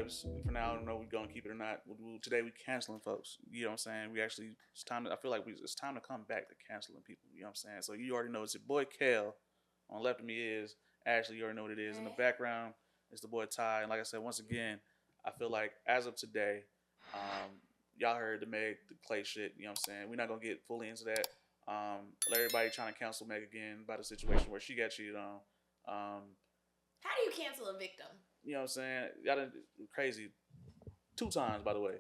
vibes for now. I don't know if we're gonna keep it or not. Today we canceling folks. You know what I'm saying? We actually it's time to. I feel like it's time to come back to canceling people. You know what I'm saying? So you already know it's your boy Kell. On the left of me is Ashley. You already know what it is. In the background it's the boy Ty. And like I said, once again, I feel like as of today, y'all heard the Meg the Clay shit. You know what I'm saying? We're not gonna get fully into that. Everybody trying to cancel Meg again about a situation where she got cheated on. How do you cancel a victim? You know what I'm saying? Got crazy 2 times, by the way.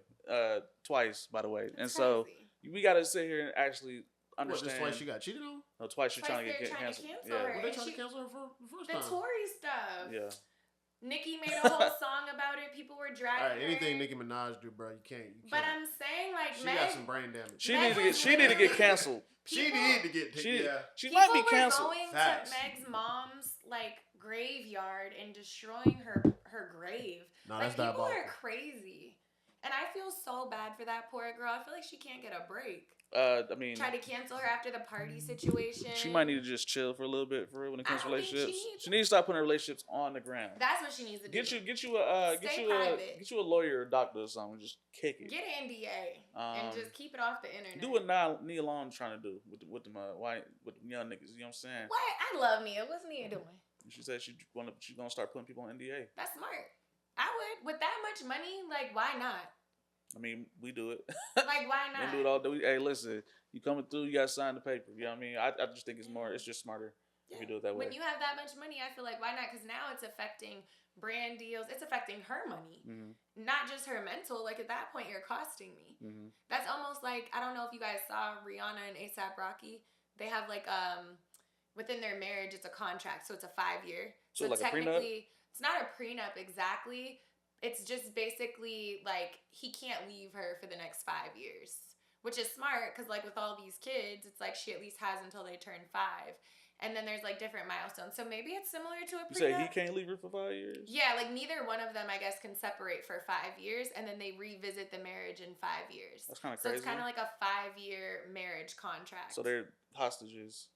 Twice, by the way. That's and crazy. so we got to sit here and actually understand. What, just twice she got cheated on? No, twice she's trying to get canceled. Yeah. Well, they trying to cancel her for the first time. The Tory stuff. Yeah. Nicki made a whole song about it. People were dragging All right, anything her. Nicki Minaj do, bro, you can't. But I'm saying, like, she Meg got some brain damage. She need to get canceled. She need to get. She might be canceled. People were going to Meg's mom's graveyard and destroying her grave. No, that's people are crazy, and I feel so bad for that poor girl. I feel like she can't get a break. I mean, try to cancel her after the party situation. She might need to just chill for a little bit for real when it comes to relationships. She needs to stop putting her relationships on the ground. That's what she needs to do. Get you a lawyer or doctor or something. Just kick it. Get an NDA and just keep it off the internet. Do what Nia Long trying to do with the young niggas. You know what I'm saying? What? I love Nia. What's Nia doing? She said she's gonna start putting people on NDA. That's smart. I would with that much money. Like, why not? I mean, we do it. Like, why not? We do it all. Hey, listen, you coming through, you gotta sign the paper. You know what I mean? I just think it's just smarter if you do it that way. When you have that much money, I feel like why not? Because now it's affecting brand deals. It's affecting her money, not just her mental. Like at that point, you're costing me. That's almost like, I don't know if you guys saw Rihanna and A$AP Rocky. They have within their marriage, it's a contract, so it's a 5-year. So like technically, it's not a prenup exactly. It's just basically like he can't leave her for the next 5 years, which is smart because like with all these kids, it's like she at least has until they turn 5. And then there's like different milestones. So maybe it's similar to a prenup. You say he can't leave her for 5 years? Yeah, like neither one of them, I guess, can separate for 5 years, and then they revisit the marriage in 5 years. That's kind of crazy. So it's kind of like a 5-year marriage contract. So they're hostages.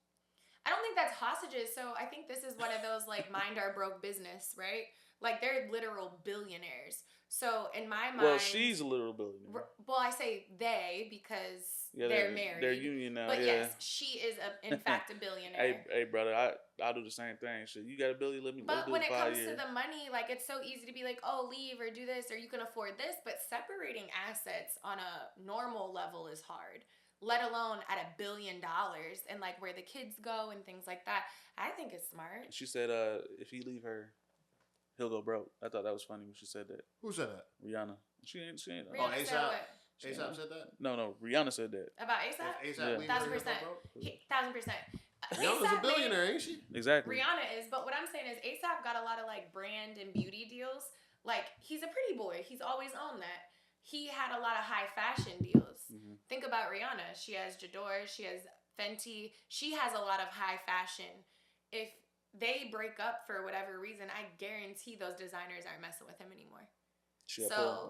I don't think that's hostages. So I think this is one of those like mind our broke business, right? Like they're literal billionaires. So in my mind, well, she's a literal billionaire. Well, I say they because they're married. They're union now. But yes, she is in fact a billionaire. Hey, brother, I do the same thing. Shit, you got a billion, let me. But when it comes to the money, like it's so easy to be like, oh, leave or do this or you can afford this. But separating assets on a normal level is hard. Let alone at $1 billion and like where the kids go and things like that. I think it's smart. She said, if he leave her, he'll go broke. I thought that was funny when she said that. Who said that? Rihanna. She ain't. Rihanna A$AP. A$AP said that? No. Rihanna said that. About A$AP? A$AP. 1,000%. 1,000%. Rihanna's a billionaire, ain't she? Exactly. Rihanna is, but what I'm saying is A$AP got a lot of like brand and beauty deals. Like he's a pretty boy. He's always owned that. He had a lot of high fashion deals. Think about Rihanna. She has J'adore. She has Fenty. She has a lot of high fashion. If they break up for whatever reason, I guarantee those designers aren't messing with him anymore.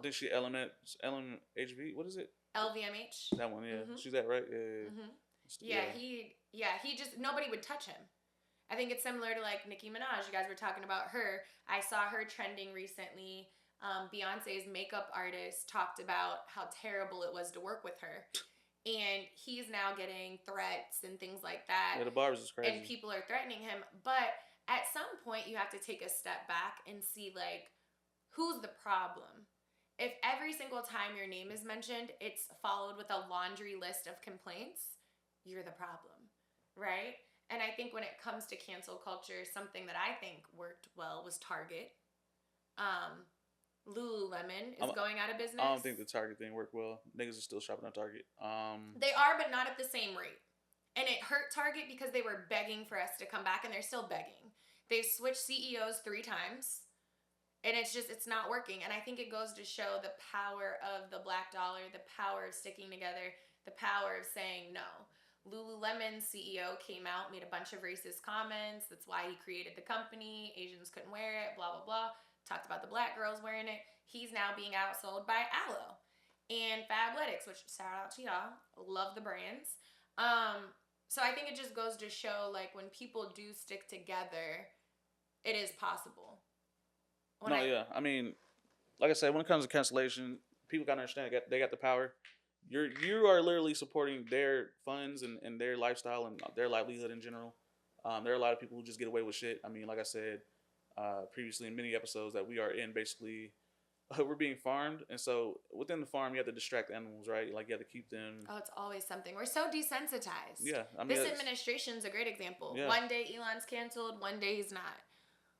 Did she LMHV? What is it? LVMH. That one, yeah. She's that right? Yeah. He just, nobody would touch him. I think it's similar to like Nicki Minaj. You guys were talking about her. I saw her trending recently. Beyonce's makeup artist talked about how terrible it was to work with her. And he's now getting threats and things like that. Yeah, the barbers is crazy. And people are threatening him. But at some point, you have to take a step back and see, like, who's the problem? If every single time your name is mentioned, it's followed with a laundry list of complaints, you're the problem, right? And I think when it comes to cancel culture, something that I think worked well was Target. Lululemon is going out of business. I don't think the Target thing worked well. Niggas are still shopping at Target. They are, but not at the same rate. And it hurt Target because they were begging for us to come back, and they're still begging. They've switched CEOs 3 times, and it's not working. And I think it goes to show the power of the black dollar, the power of sticking together, the power of saying no. Lululemon's CEO came out, made a bunch of racist comments. That's why he created the company. Asians couldn't wear it, blah, blah, blah. Talked about the black girls wearing it. He's now being outsold by Aloe and Fabletics, which shout out to y'all. Love the brands. So I think it just goes to show, like, when people do stick together, it is possible. I mean, like I said, when it comes to cancellation, people gotta understand they got the power. You are literally supporting their funds and their lifestyle and their livelihood in general. There are a lot of people who just get away with shit. I mean, like I said previously in many episodes, that we are in basically we're being farmed, and so within the farm you have to distract animals, right? Like you have to keep them. Oh, it's always something. We're so desensitized. Yeah, I mean, this administration's a great example. Yeah. One day Elon's canceled, one day he's not.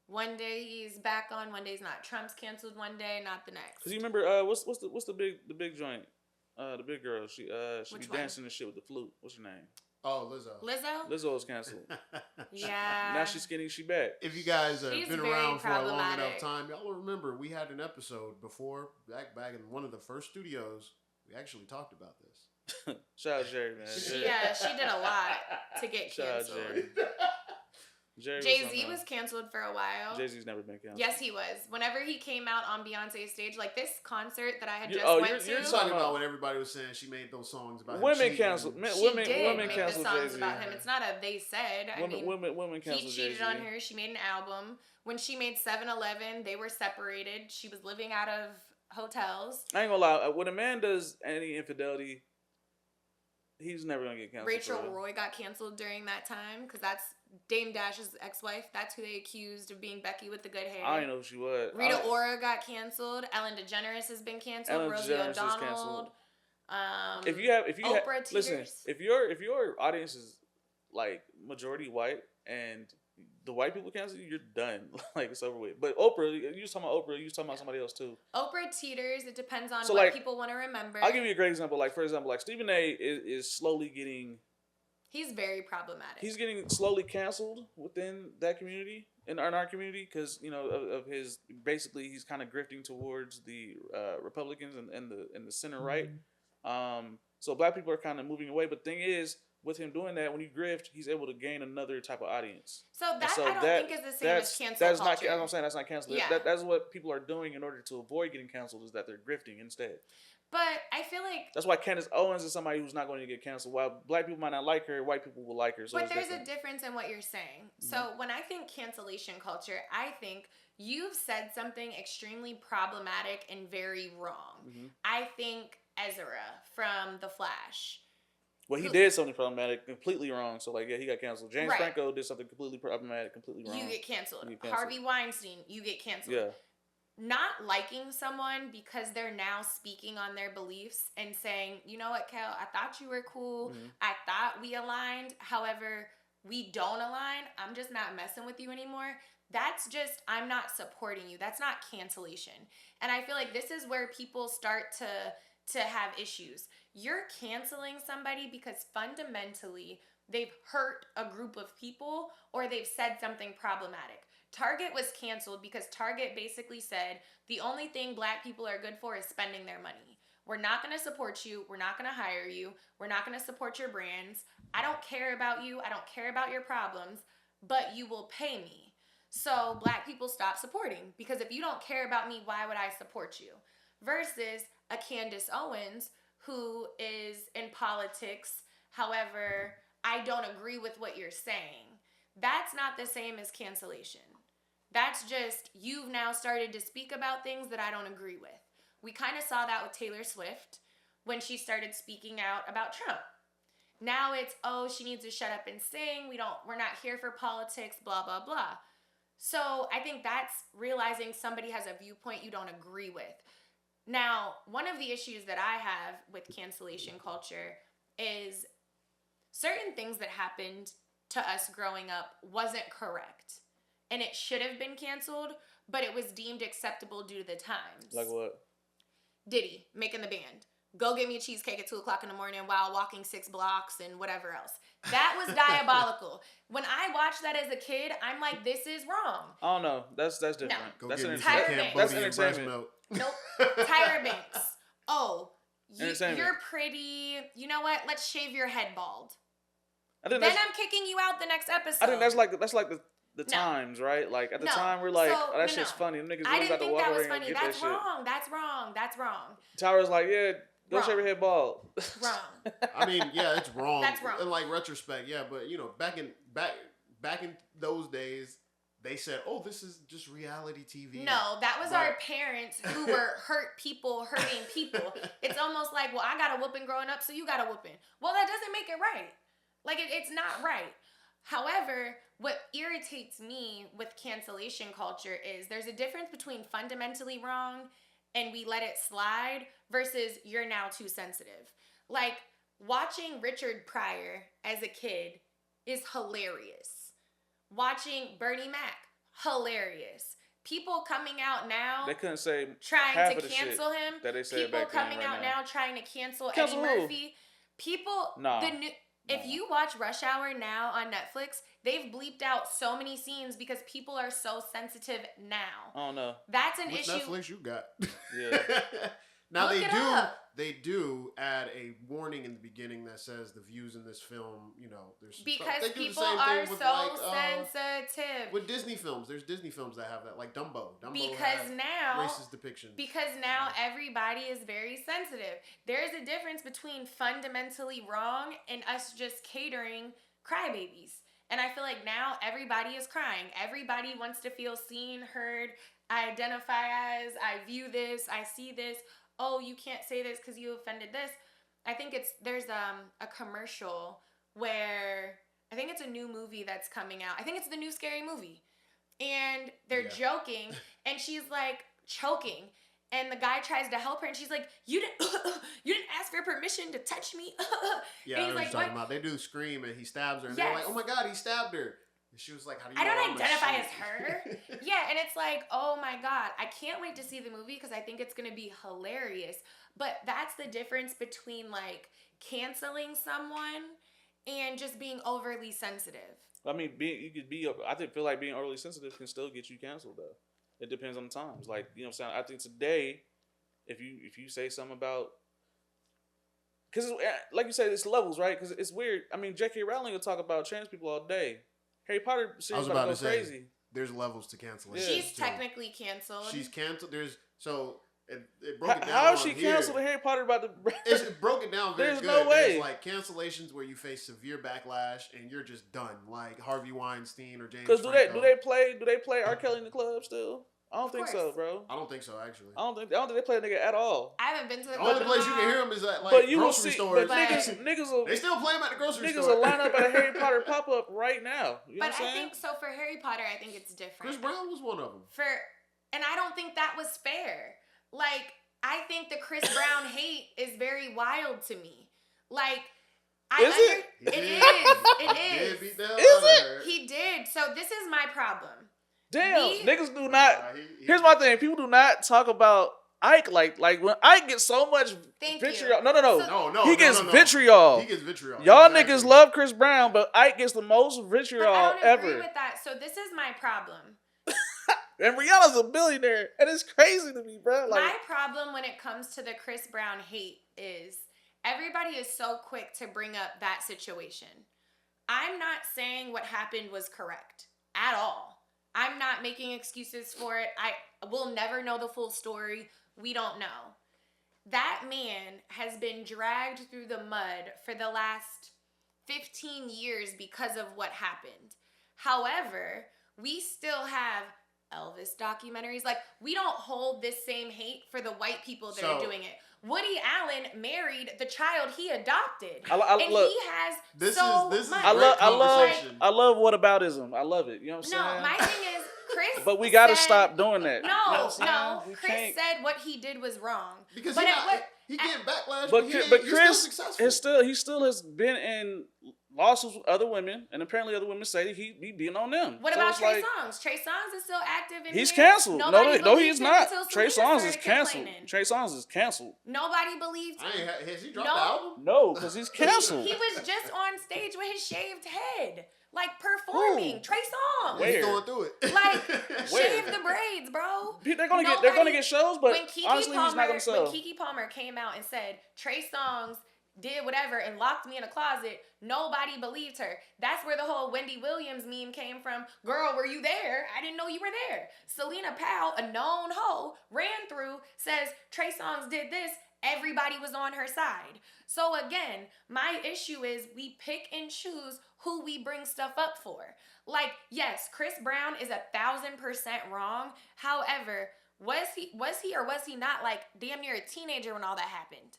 One day he's back on, one day he's not. Trump's canceled one day, not the next. Cause you remember what's the big joint, the big girl, she Which be one? dancing and shit with the flute. What's her name? Oh, Lizzo. Lizzo? Lizzo was canceled. Yeah. Now she's skinny. She back. If you guys have She's been very around for a long enough problematic. time, y'all will remember we had an episode before, back in one of the first studios. We actually talked about this. Shout out Jerry, man. She did a lot to get Shout out canceled. Jerry. Jerry Jay-Z was canceled for a while. Jay-Z's never been canceled. Yes, he was. Whenever he came out on Beyonce's stage, like this concert that I had just oh, went to. You're talking about when everybody was saying she made those songs about him women cheating. canceled. She Women did make the canceled songs Jay-Z. about him. It's not a they said. I mean, Women he canceled cheated Jay-Z. on her. She made an album. When she made 7-Eleven, they were separated. She was living out of hotels. I ain't gonna lie. When a man does any infidelity, he's never gonna get canceled. Rachel for real. Roy got canceled during that time because that's Dame Dash's ex-wife. That's who they accused of being Becky with the good hair. I didn't know who she was. Rita Ora got canceled. Ellen DeGeneres has been canceled. Ellen Rosie DeGeneres is O'Donnell. canceled. Um, If you have, Oprah listen, Teeters. if your audience is like majority white and the white people cancel you, you're done. Like it's over with. But Oprah, you was talking about Oprah, you was talking about somebody else too. Oprah Teeters. It depends on So, what like, people want to remember. I'll give you a great example. Like for example, like Stephen A. is slowly getting. He's very problematic. He's getting slowly canceled within that community, in our community, because of his basically he's kind of grifting towards the Republicans and the center right. So black people are kind of moving away. But the thing is, with him doing that, when you grift, he's able to gain another type of audience. So that So I don't think is the same as cancel that's culture. not. That's what I'm saying. That's not canceling. Yeah. That's what people are doing in order to avoid getting canceled. Is that they're grifting instead. But I feel like. That's why Candace Owens is somebody who's not going to get canceled. While black people might not like her, white people will like her. So But it's there's different. a difference in what you're saying. So when I think cancellation culture, I think you've said something extremely problematic and very wrong. Mhm. I think Ezra from The Flash. Well, he did something problematic, completely wrong. So, like, yeah, he got canceled. James Right. Franco did something completely problematic, completely wrong. You get canceled. You get canceled. Harvey Weinstein, you get canceled. Yeah. Not liking someone because they're now speaking on their beliefs and saying, you know what, Kel, I thought you were cool. Mhm. I thought we aligned. However, we don't align. I'm just not messing with you anymore. That's just, I'm not supporting you. That's not cancellation. And I feel like this is where people start to have issues. You're canceling somebody because fundamentally they've hurt a group of people or they've said something problematic. Target was canceled because Target basically said the only thing black people are good for is spending their money. We're not going to support you. We're not going to hire you. We're not going to support your brands. I don't care about you. I don't care about your problems, but you will pay me. So black people stop supporting because if you don't care about me, why would I support you? Versus a Candace Owens who is in politics. However, I don't agree with what you're saying. That's not the same as cancellation. That's just, you've now started to speak about things that I don't agree with. We kind of saw that with Taylor Swift when she started speaking out about Trump. Now it's, oh, she needs to shut up and sing. We're not here for politics, blah, blah, blah. So I think that's realizing somebody has a viewpoint you don't agree with. Now, one of the issues that I have with cancellation culture is certain things that happened to us growing up wasn't correct. And it should have been canceled, but it was deemed acceptable due to the times. Like what? Diddy making the band. Go get me a cheesecake at 2 o'clock in the morning while walking 6 blocks and whatever else. That was diabolical. When I watched that as a kid, I'm like, this is wrong. I don't know. That's different. Go That's get me Tyra some Banks. That's Cambodian breast entertainment. milk. Nope. Tyra Banks. Oh, Entertainment. you're pretty. You know what? Let's shave your head bald. I think Then that's. I'm kicking you out the next episode. I think that's like the No. times, right? Like at the No. time we're like, So, oh, that no, shit's no. funny. Them niggas I really didn't got to think walk that away was and funny. get That's that wrong. That's wrong. That's wrong. shit. Tyra's like, yeah, go Wrong. shave your head bald. Wrong. I mean, yeah, it's wrong. That's wrong. In like retrospect, yeah, but back in those days, they said, "Oh, this is just reality TV." No, that was our parents who were hurting people. It's almost like, well, I got a whooping growing up, so you got a whooping. Well, that doesn't make it right. Like, it's not right. However, what irritates me with cancellation culture is there's a difference between fundamentally wrong and we let it slide versus you're now too sensitive. Like, watching Richard Pryor as a kid is hilarious. Watching Bernie Mac, hilarious. People coming out now, They couldn't say trying half to of the cancel shit him. that they said People back then coming right out now trying to cancel Cancel Eddie who? Murphy. People, Nah. if you watch Rush Hour now on Netflix, they've bleeped out so many scenes because people are so sensitive now. I don't know. That's an What issue. Netflix you got? Yeah. Now Look it up. they do add a warning in the beginning that says the views in this film, you know, there's some Because stuff. They do the people same are thing with, so like, sensitive. with Disney films. There's Disney films that have that, like Dumbo. Because has now racist depictions. Because now everybody is very sensitive. There's a difference between fundamentally wrong and us just catering crybabies. And I feel like now everybody is crying. Everybody wants to feel seen, heard. I identify as, I view this, I see this. Oh, you can't say this because you offended this. I think there's a commercial where I think it's a new movie that's coming out. I think it's the new Scary Movie. And they're joking and she's like choking. And the guy tries to help her and she's like, you didn't ask for permission to touch me. Yeah, and I he's know like, what you're talking about. They do scream and he stabs her and Yes. they're like, oh my God, he stabbed her. And she was like, how do you I know don't I'm a identify she? as her. Yeah, and it's like, oh my God, I can't wait to see the movie because I think it's going to be hilarious. But that's the difference between like canceling someone and just being overly sensitive. I mean, feel like being overly sensitive can still get you canceled though. It depends on the times. Like, you know what I'm saying? I think today, if you say something about, because like you said, it's levels, right? Because it's weird. I mean, J.K. Rowling will talk about trans people all day. Harry Potter series about to go crazy. There's levels to cancellation. She's technically canceled. She's canceled. It broke it down. How is she canceled? Harry Potter about to? It broke it down very There's good. no way. There's like cancellations where you face severe backlash and you're just done, like Harvey Weinstein or James. Because Franco. do they play R. Kelly in the club still? I don't think so, bro. I don't think so, actually. I don't think they play a nigga at all. I haven't been to the The only place you can hear him is at like But you will grocery see, stores. but niggas will, They still play him at the grocery niggas store. will line up at a Harry Potter pop up right now. You know But what I'm I saying? think so for Harry Potter, I think it's different. Chris Brown was one of them. And I don't think that was fair. Like, I think the Chris Brown hate is very wild to me. Like, It is. He did beat the hell Is out of it? her. He did. So this is my problem. Damn, niggas do not. Here's my thing: people do not talk about Ike like when Ike gets so much vitriol. No. No. He gets vitriol. He gets vitriol. Y'all Exactly. niggas love Chris Brown, but Ike gets the most vitriol But I don't ever. agree with that. So this is my problem. And Rihanna's a billionaire, and it's crazy to me, bro. Like, My problem when it comes to the Chris Brown hate is everybody is so quick to bring up that situation. I'm not saying what happened was correct at all. I'm not making excuses for it. I will never know the full story. We don't know. That man has been dragged through the mud for the last 15 years because of what happened. However, we still have Elvis documentaries. Like, we don't hold this same hate for the white people that are doing it. Woody Allen married the child he adopted. And look, he has this so is much. a great conversation. I love whataboutism. I love it. You know what I'm saying? No, my thing is, Chris But we gotta said- stop doing that. No, You know what I'm no. saying? We Chris can't. said what he did was wrong. Because but he getting backlash, But he's Chris still successful. he still has been in lawsuits with other women, and apparently other women say that he be beating on them. What So about it's Trey like, Songz? Trey Songz is still active in he's here. canceled. Nobody No, believed he's him not. until Trey Selena Songz is started canceled. complaining. Trey Songz is canceled. Nobody believed him. Has he dropped No. the album? No, because he's canceled. He was just on stage with his shaved head, like performing. Who? Trey Songz. Where? He's going through it. Like, Where? shave the braids, bro. They're gonna get shows, but when Keke honestly, he's not gonna sell. When Keke Palmer came out and said Trey Songz did whatever and locked me in a closet, nobody believed her. That's where the whole Wendy Williams meme came from. Girl, were you there? I didn't know you were there. Selena Powell, a known hoe, ran through, says Trey Songz did this. everybody was on her side. So again, my issue is we pick and choose who we bring stuff up for. Like, yes, Chris Brown is 1,000% wrong. However, was he or was he not like damn near a teenager when all that happened?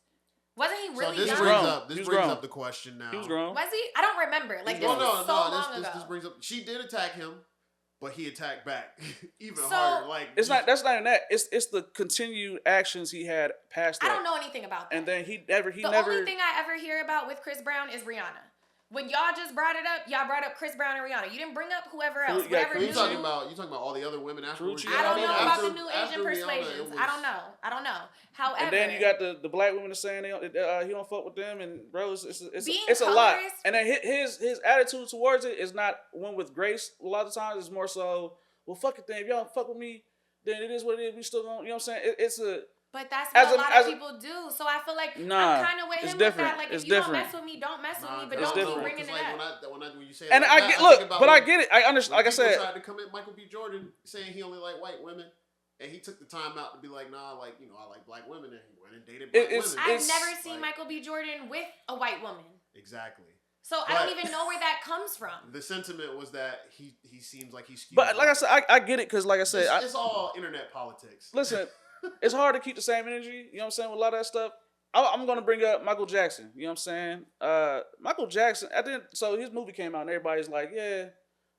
Wasn't he really so this young? brings up the question now. He was grown. Was he? I don't remember. Like, this was so long ago. This brings up. She did attack him, but he attacked back even So, harder. Like, It's not. That's not in that. It's the continued actions he had past that. I don't know anything about that. And then he never. The only thing I ever hear about with Chris Brown is Rihanna. When y'all just brought it up, y'all brought up Chris Brown and Rihanna. You didn't bring up whoever else. Yeah, Whatever you talking about all the other women afterwards? True, I don't know about After- the new after Asian Rihanna, persuasions. it I don't know. However, And then you got the black women saying he don't fuck with them, and bro, Being it's a lot. colorist- And then his attitude towards it is not one with grace. A lot of times it's more so, well, fuck it then. If y'all don't fuck with me, then it is what it is. We still don't. You know what I'm saying? It's a. But that's what a lot of people do. So I feel like I'm kind of with him with that. Like, if you don't mess with me, don't mess with me. But don't keep bringing it up. When you say And like I that, get think about I get it. I understand. Like I said, tried to come at Michael B. Jordan saying he only like white women, and he took the time out to be like, nah, like I like black women, and he went and dated black women. I've never seen Michael B. Jordan with a white woman. Exactly. So I don't even know where that comes from. The sentiment was that he seems like he's. But like I said, I get it because like I said, it's all internet politics. Listen, it's hard to keep the same energy. You know what I'm saying? With a lot of that stuff. I'm gonna bring up Michael Jackson. You know what I'm saying? Michael Jackson. So his movie came out and everybody's like, yeah,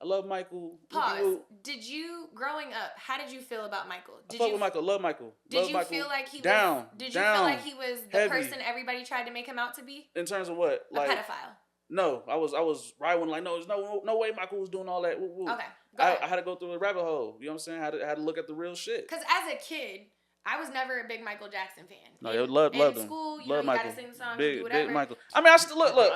I love Michael. Pause. Did you growing up? How did you feel about Michael? I fuck with Michael. Love Michael. Did you feel like he down? Was? Did you feel like he was the person everybody tried to make him out to be? In terms of what? Like a pedophile. No, I was right when like there's no way Michael was doing all that. Woo, woo. Okay, I had to go through a rabbit hole. You know what I'm saying? I had to look at the real shit. Because as a kid, I was never a big Michael Jackson fan. No, you loved him. In school, you gotta sing songs, do whatever. Big Michael. I mean, I still look.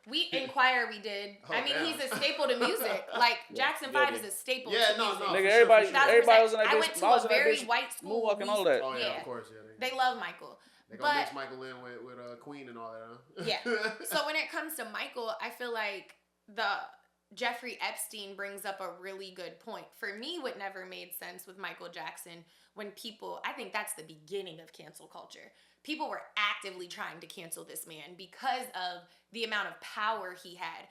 We in choir we did. He's a staple to music. Like Jackson 5 is a staple. to music. Nigga, everybody was in that. I went to a very white school. Moonwalk and all that. Oh yeah, of course, They love Michael. They gonna mix Michael in with Queen and all that, huh? Yeah. So when it comes to Michael, I feel like the Jeffrey Epstein brings up a really good point. For me, what never made sense with Michael Jackson when I think that's the beginning of cancel culture. People were actively trying to cancel this man because of the amount of power he had.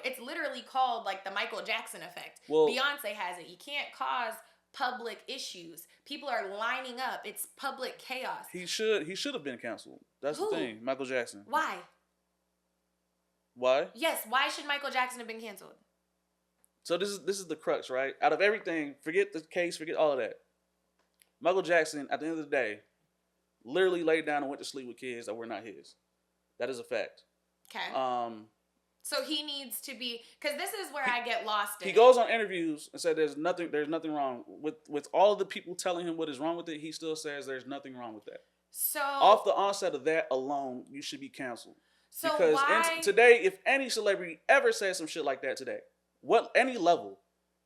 It's literally called like the Michael Jackson effect. Well, Beyonce has it. You can't cause public issues. People are lining up. It's public chaos. He should have been canceled. That's the thing. Michael Jackson. Why? Why? Yes, why should Michael Jackson have been canceled? So this is the crux, right? Out of everything, forget the case, forget all of that. Michael Jackson, at the end of the day, literally laid down and went to sleep with kids that were not his. That is a fact. Okay. So he needs to be, because this is where I get lost in. He goes on interviews and said there's nothing wrong with all of the people telling him what is wrong with it. He still says there's nothing wrong with that. So off the onset of that alone, you should be canceled. So because why today, if any celebrity ever says some shit like that today, any level,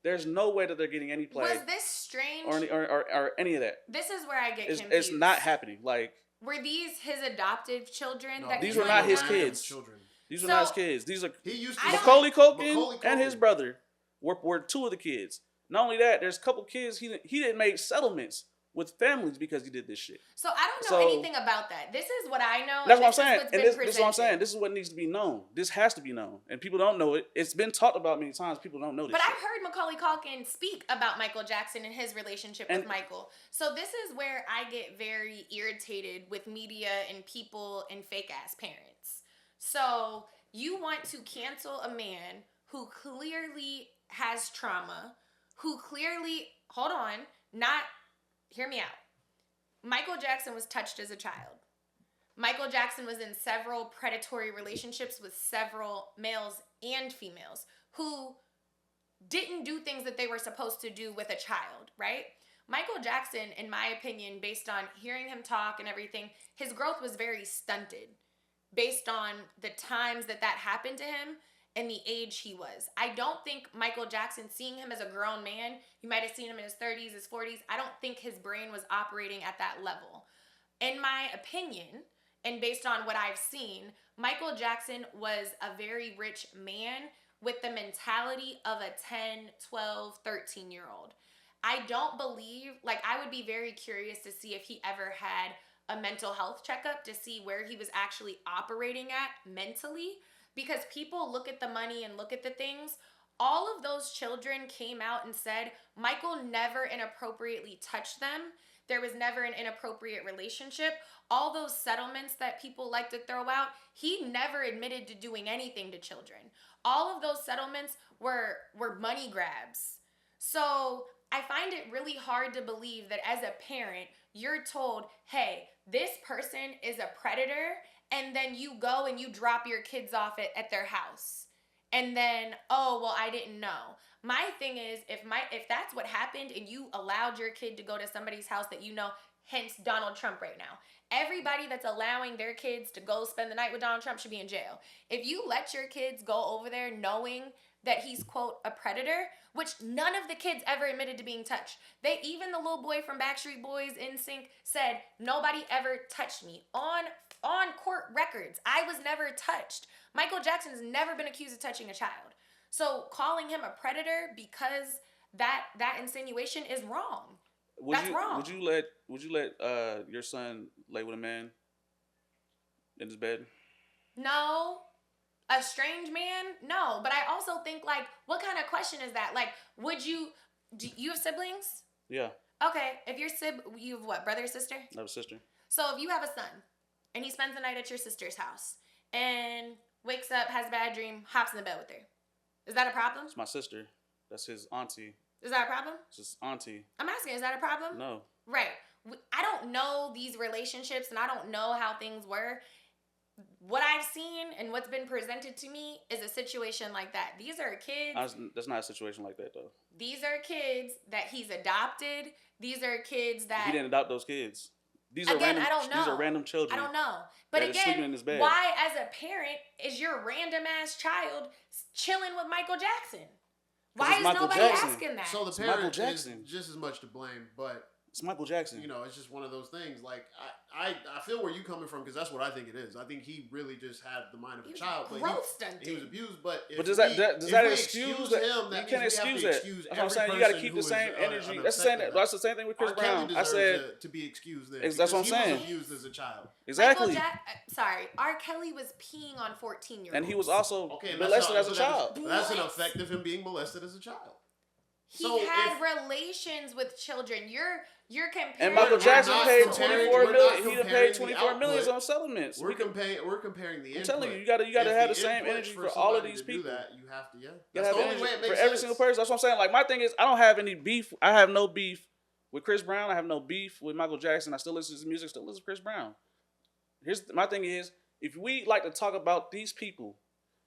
there's no way that they're getting any play. Was this strange? Or any of that. This is where I get confused. It's not happening. Like, were these his adoptive children? No, that these were not his kids. Children. These were not his kids. These are Macaulay Culkin and his brother were two of the kids. Not only that, there's a couple kids he didn't make settlements with families because he did this shit. So I don't know anything about that. This is what I know. That's what I'm saying. And this is what I'm saying. This is what needs to be known. This has to be known. And people don't know it. It's been talked about many times. People don't know this. But shit. I've heard Macaulay Culkin speak about Michael Jackson and his relationship with Michael. So this is where I get very irritated with media and people and fake ass parents. So you want to cancel a man who clearly has trauma, who clearly, hear me out. Michael Jackson was touched as a child. Michael Jackson was in several predatory relationships with several males and females who didn't do things that they were supposed to do with a child, right? Michael Jackson, in my opinion, based on hearing him talk and everything, his growth was very stunted based on the times that happened to him and the age he was. I don't think Michael Jackson, seeing him as a grown man, you might have seen him in his 30s, his 40s, I don't think his brain was operating at that level. In my opinion, and based on what I've seen, Michael Jackson was a very rich man with the mentality of a 10, 12, 13-year-old. I don't believe, I would be very curious to see if he ever had a mental health checkup to see where he was actually operating at mentally, because people look at the money and look at the things. All of those children came out and said Michael never inappropriately touched them. There was never an inappropriate relationship. All those settlements that people like to throw out, he never admitted to doing anything to children. All of those settlements were money grabs. So I find it really hard to believe that as a parent, you're told, hey, this person is a predator, and then you go and you drop your kids off at their house. And then, oh, well, I didn't know. My thing is, if that's what happened and you allowed your kid to go to somebody's house that you know, hence Donald Trump right now. Everybody that's allowing their kids to go spend the night with Donald Trump should be in jail. If you let your kids go over there knowing that he's, quote, a predator, which none of the kids ever admitted to being touched. Even the little boy from Backstreet Boys NSYNC said, nobody ever touched me. On court records, I was never touched. Michael Jackson's never been accused of touching a child. So calling him a predator because that insinuation is wrong. That's wrong. Would you let your son lay with a man in his bed? No. A strange man? No. But I also think, like, what kind of question is that? Like, do you have siblings? Yeah. Okay. If your you have what, brother or sister? I have a sister. So if you have a son and he spends the night at your sister's house and wakes up, has a bad dream, hops in the bed with her, is that a problem? It's my sister. That's his auntie. Is that a problem? It's his auntie. I'm asking, is that a problem? No. Right. I don't know these relationships and I don't know how things were. What I've seen and what's been presented to me is a situation like that. These are kids. That's not a situation like that, though. These are kids that he's adopted. These are kids that... He didn't adopt those kids. These are random, I don't know. These are random children. I don't know. But again, sleeping in his bed. Why, as a parent, is your random-ass child chilling with Michael Jackson? Why is nobody asking that? So the parent is just as much to blame, but... It's Michael Jackson. You know, it's just one of those things. Like, I feel where you're coming from because that's what I think it is. I think he really just had the mind of a child. But he was abused. But does that excuse that? You can't excuse that. That's what I'm saying. You got to keep the same energy. That's the same thing with Chris Brown. I said to be excused. Then that's what I'm saying. He was abused as a child. Exactly. R. Kelly was peeing on 14-year-olds, and he was also molested as a child. That's an effect of him being molested as a child. He had relations with children. You're comparing. And Michael Jackson paid $24 million. He done paid $24 million on settlements. We're comparing the input. I'm telling you, you gotta have the same energy for all of these people. You have to, That's the only way it makes sense. For every single person. That's what I'm saying. Like, my thing is, I don't have any beef. I have no beef with Chris Brown. I have no beef with Michael Jackson. I still listen to his music. Still listen to Chris Brown. My thing is, if we like to talk about these people,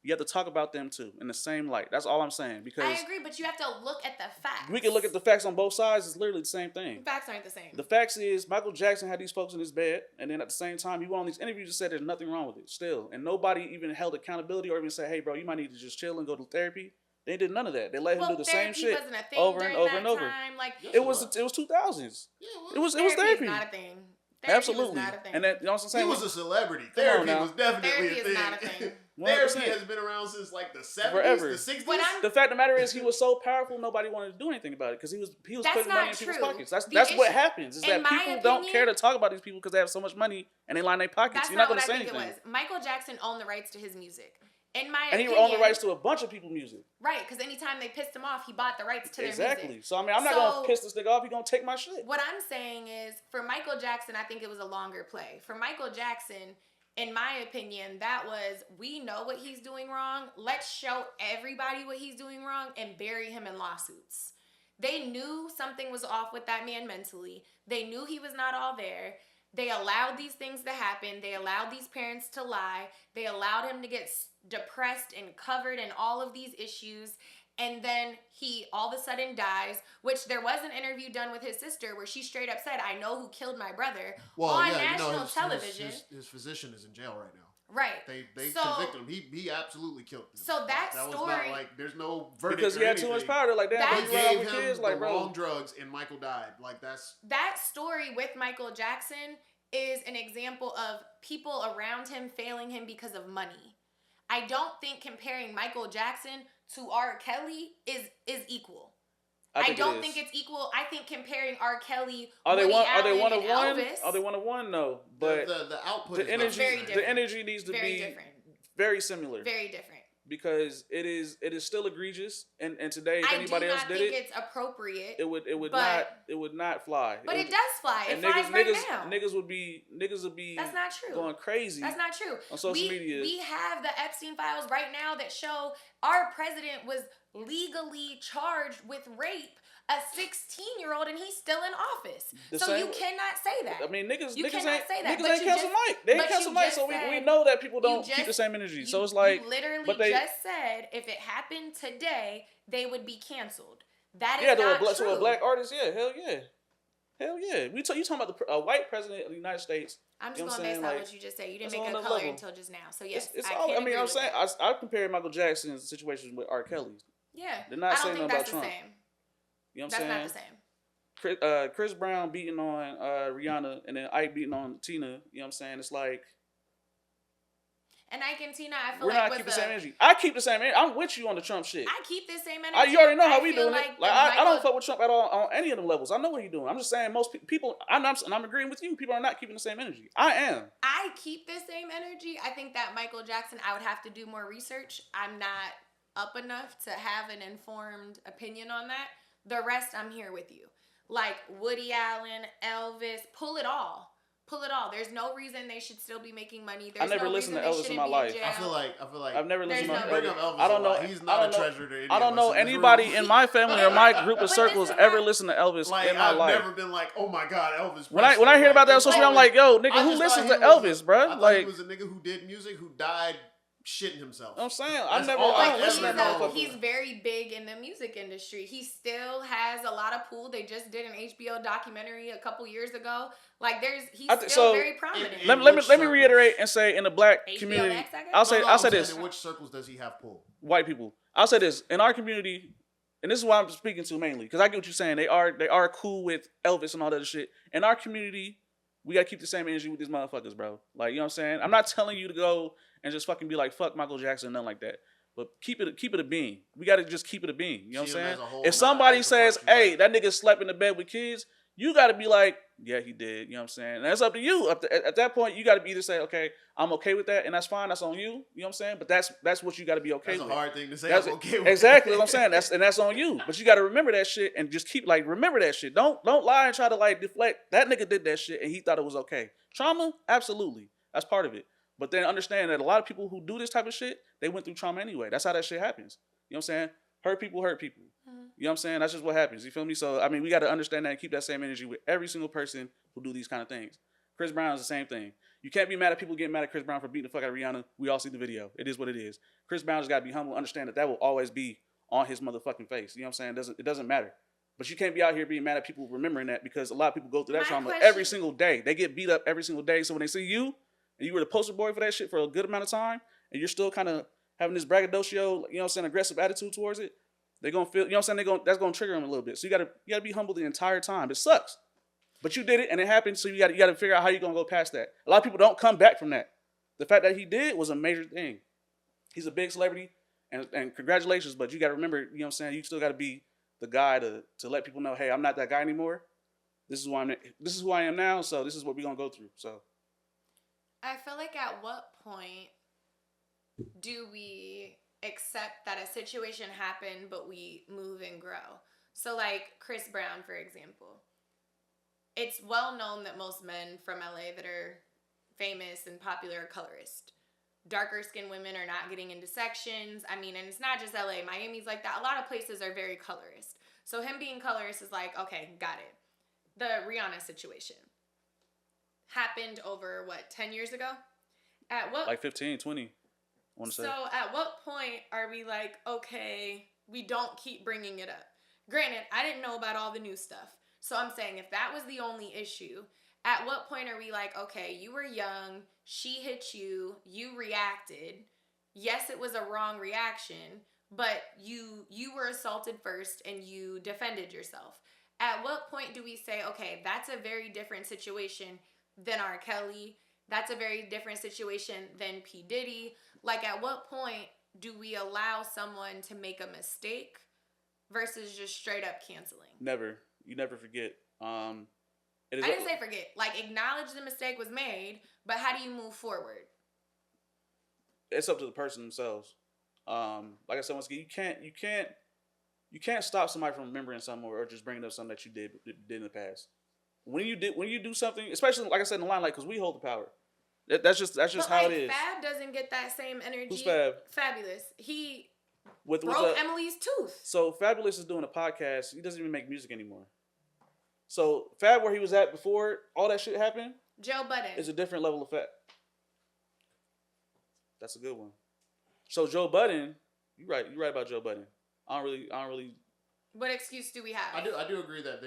you have to talk about them too in the same light. That's all I'm saying. Because I agree, but you have to look at the facts. We can look at the facts on both sides. It's literally the same thing. The facts aren't the same. The facts is Michael Jackson had these folks in his bed, and then at the same time, he went on these interviews and said there's nothing wrong with it still. And nobody even held accountability or even said, hey, bro, you might need to just chill and go to therapy. They did none of that. They let him do the same shit over and over and over. Like, it was 2000s. Yeah, it was therapy. Not a thing. Absolutely. And that, you know what I'm saying? He was a celebrity. Therapy was definitely a thing. Not a thing. Therapy has been around since like the 70s, forever. the 60s. The fact of the matter is, he was so powerful, nobody wanted to do anything about it because he was putting money in people's pockets. That's what happens. Is that people don't care to talk about these people because they have so much money and they line their pockets. You're not going to say anything. Michael Jackson owned the rights to his music. In my opinion, and he owned the rights to a bunch of people's music. Right, because anytime they pissed him off, he bought the rights to their music. Exactly. So, I mean, I'm not going to piss this nigga off. He's going to take my shit. What I'm saying is, for Michael Jackson, I think it was a longer play. For Michael Jackson, in my opinion, that was, we know what he's doing wrong. Let's show everybody what he's doing wrong and bury him in lawsuits. They knew something was off with that man mentally. They knew he was not all there. They allowed these things to happen. They allowed these parents to lie. They allowed him to get depressed and covered in all of these issues. And then he all of a sudden dies, which there was an interview done with his sister where she straight up said, I know who killed my brother on national television. His physician is in jail right now. Right. They convicted him. He absolutely killed him. So that story, was not like there's no verdict because he had too much power. Like that, they gave him the wrong drugs and Michael died. Like that story with Michael Jackson is an example of people around him failing him because of money. I don't think comparing Michael Jackson to R. Kelly is equal. I don't think it's equal. I think comparing R. Kelly, are they Woody one? Are Allen, they one of and one? Elvis, Are they one of one? No, but the output the is energy, very not the same. different. the energy needs to very be different. very similar. Very different. Because it is still egregious, and today if I anybody do else not did think it, it's appropriate. it would but, not fly. But it does fly. It flies right now. Niggas would be That's not true. going crazy. That's not true. On social media. We have the Epstein files right now that show our president was legally charged with rape a 16-year-old and he's still in office. You cannot say that. I mean, niggas cannot ain't say that. Niggas ain't cancel Mike. They ain't cancel Mike, so we know that people don't keep the same energy. So it's like, you literally just said if it happened today, they would be canceled. That is not true. To a black artist, yeah, hell yeah. Hell yeah. You talking about a white president of the United States. I'm just going based on what you just said. You didn't make a color level until just now. So yes, I compared Michael Jackson's situation with R. Kelly's. Yeah. They're not saying nothing about Trump. Same. You know what I'm saying? That's not the same. Chris Brown beating on Rihanna and then Ike beating on Tina. You know what I'm saying? It's like. And Ike and Tina, I feel we're like not keeping the same energy. I keep the same energy. I'm with you on the Trump shit. I keep the same energy. You already know how we doing like it. Like I don't fuck with Trump at all on any of the levels. I know what he's doing. I'm just saying most people. I'm agreeing with you. People are not keeping the same energy. I am. I keep the same energy. I think that Michael Jackson, I would have to do more research. I'm not up enough to have an informed opinion on that. The rest, I'm here with you. Like Woody Allen, Elvis, pull it all. Pull it all. There's no reason they should still be making money. There's I never listened to Elvis in my life. I feel like I've never listened to Elvis. I don't know. He's not a treasure to any I don't know anybody in my family or my group of circles ever listen to Elvis in my life. I've never been like, oh my god, Elvis. When I hear about that on social media, I'm like, yo, nigga, who listens to Elvis, bro? Like he was a nigga who did music who died shitting himself. I'm saying I don't listen to that motherfucker. He's very big in the music industry. He still has a lot of pull. They just did an HBO documentary a couple years ago. Like he's still very prominent. Let me reiterate and say in the black community, I'll say this. In which circles does he have pull? White people. I'll say this in our community, and this is why I'm speaking to mainly because I get what you're saying. They are cool with Elvis and all that other shit. In our community, we gotta keep the same energy with these motherfuckers, bro. Like you know what I'm saying. I'm not telling you to go and just fucking be like fuck Michael Jackson, nothing like that. But keep it a being. We gotta just keep it a being. You know what I'm saying? If somebody says, "Hey, that nigga slept in the bed with kids," you gotta be like, "Yeah, he did." You know what I'm saying? And that's up to you. At that point, you gotta be either say, "Okay, I'm okay with that," and that's fine. That's on you. You know what I'm saying? But that's what you gotta be okay with. That's a hard thing to say. I'm okay with exactly what I'm saying. That's on you. But you gotta remember that shit and just keep remember that shit. Don't lie and try to deflect. That nigga did that shit and he thought it was okay. Trauma, absolutely, that's part of it. But then understand that a lot of people who do this type of shit, they went through trauma anyway. That's how that shit happens. You know what I'm saying? Hurt people hurt people. Mm-hmm. You know what I'm saying? That's just what happens. You feel me? So, I mean, we got to understand that and keep that same energy with every single person who do these kind of things. Chris Brown is the same thing. You can't be mad at people getting mad at Chris Brown for beating the fuck out of Rihanna. We all see the video. It is what it is. Chris Brown just got to be humble, understand that will always be on his motherfucking face. You know what I'm saying? It doesn't matter. But you can't be out here being mad at people remembering that because a lot of people go through that trauma every single day. They get beat up every single day. So when they see you, and you were the poster boy for that shit for a good amount of time, and you're still kind of having this braggadocio, you know what I'm saying, aggressive attitude towards it, they're gonna feel, you know what I'm saying, that's gonna trigger them a little bit. So you gotta be humble the entire time. It sucks. But you did it and it happened, so you gotta figure out how you're gonna go past that. A lot of people don't come back from that. The fact that he did was a major thing. He's a big celebrity, and congratulations, but you gotta remember, you know what I'm saying, you still gotta be the guy to let people know, hey, I'm not that guy anymore. This is who I am now, so this is what we're gonna go through. So I feel like at what point do we accept that a situation happened, but we move and grow? So like Chris Brown, for example. It's well known that most men from LA that are famous and popular are colorist. Darker skinned women are not getting into sections. I mean, and it's not just LA. Miami's like that. A lot of places are very colorist. So him being colorist is like, okay, got it. The Rihanna situation happened over, 10 years ago? At what? Like 15, 20, I want to say. So at what point are we like, okay, we don't keep bringing it up? Granted, I didn't know about all the new stuff. So I'm saying if that was the only issue, at what point are we like, okay, you were young, she hit you, you reacted. Yes, it was a wrong reaction, but you were assaulted first and you defended yourself. At what point do we say, okay, that's a very different situation than R. Kelly. That's a very different situation than P. Diddy. Like, at what point do we allow someone to make a mistake versus just straight up canceling? Never. You never forget. It is I didn't say forget. Like, acknowledge the mistake was made, but how do you move forward? It's up to the person themselves. Like I said, once again, you can't stop somebody from remembering something or just bringing up something that you did in the past. When you do something, especially like I said in the limelight, because we hold the power. That's just but how like, it is. Fab doesn't get that same energy. Who's Fab? Fabulous. He broke Emily's tooth. So Fabulous is doing a podcast. He doesn't even make music anymore. So Fab, where he was at before all that shit happened, Joe Budden is a different level of Fab. That's a good one. So Joe Budden, you're right about Joe Budden. I don't really. What excuse do we have? I do agree that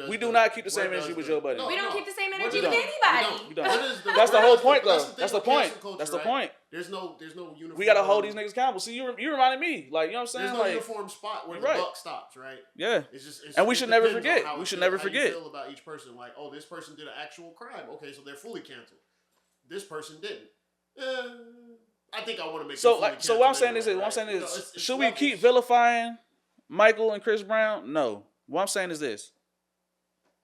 we do not keep the same energy with Joe Budden. No, we don't keep the same energy with anybody. We don't. That's the whole point, though. That's the point. That's the point. There's no uniform. We gotta hold these niggas accountable. See, you reminded me, like, you know what I'm saying? There's no uniform spot where the buck stops, right? Yeah. It's and we should never forget. We should never forget. How you feel about each person? Like, oh, this person did an actual crime. Okay, so they're fully canceled. This person didn't. I think I want to make so what I'm saying is, should we keep vilifying Michael and Chris Brown? No. What I'm saying is this: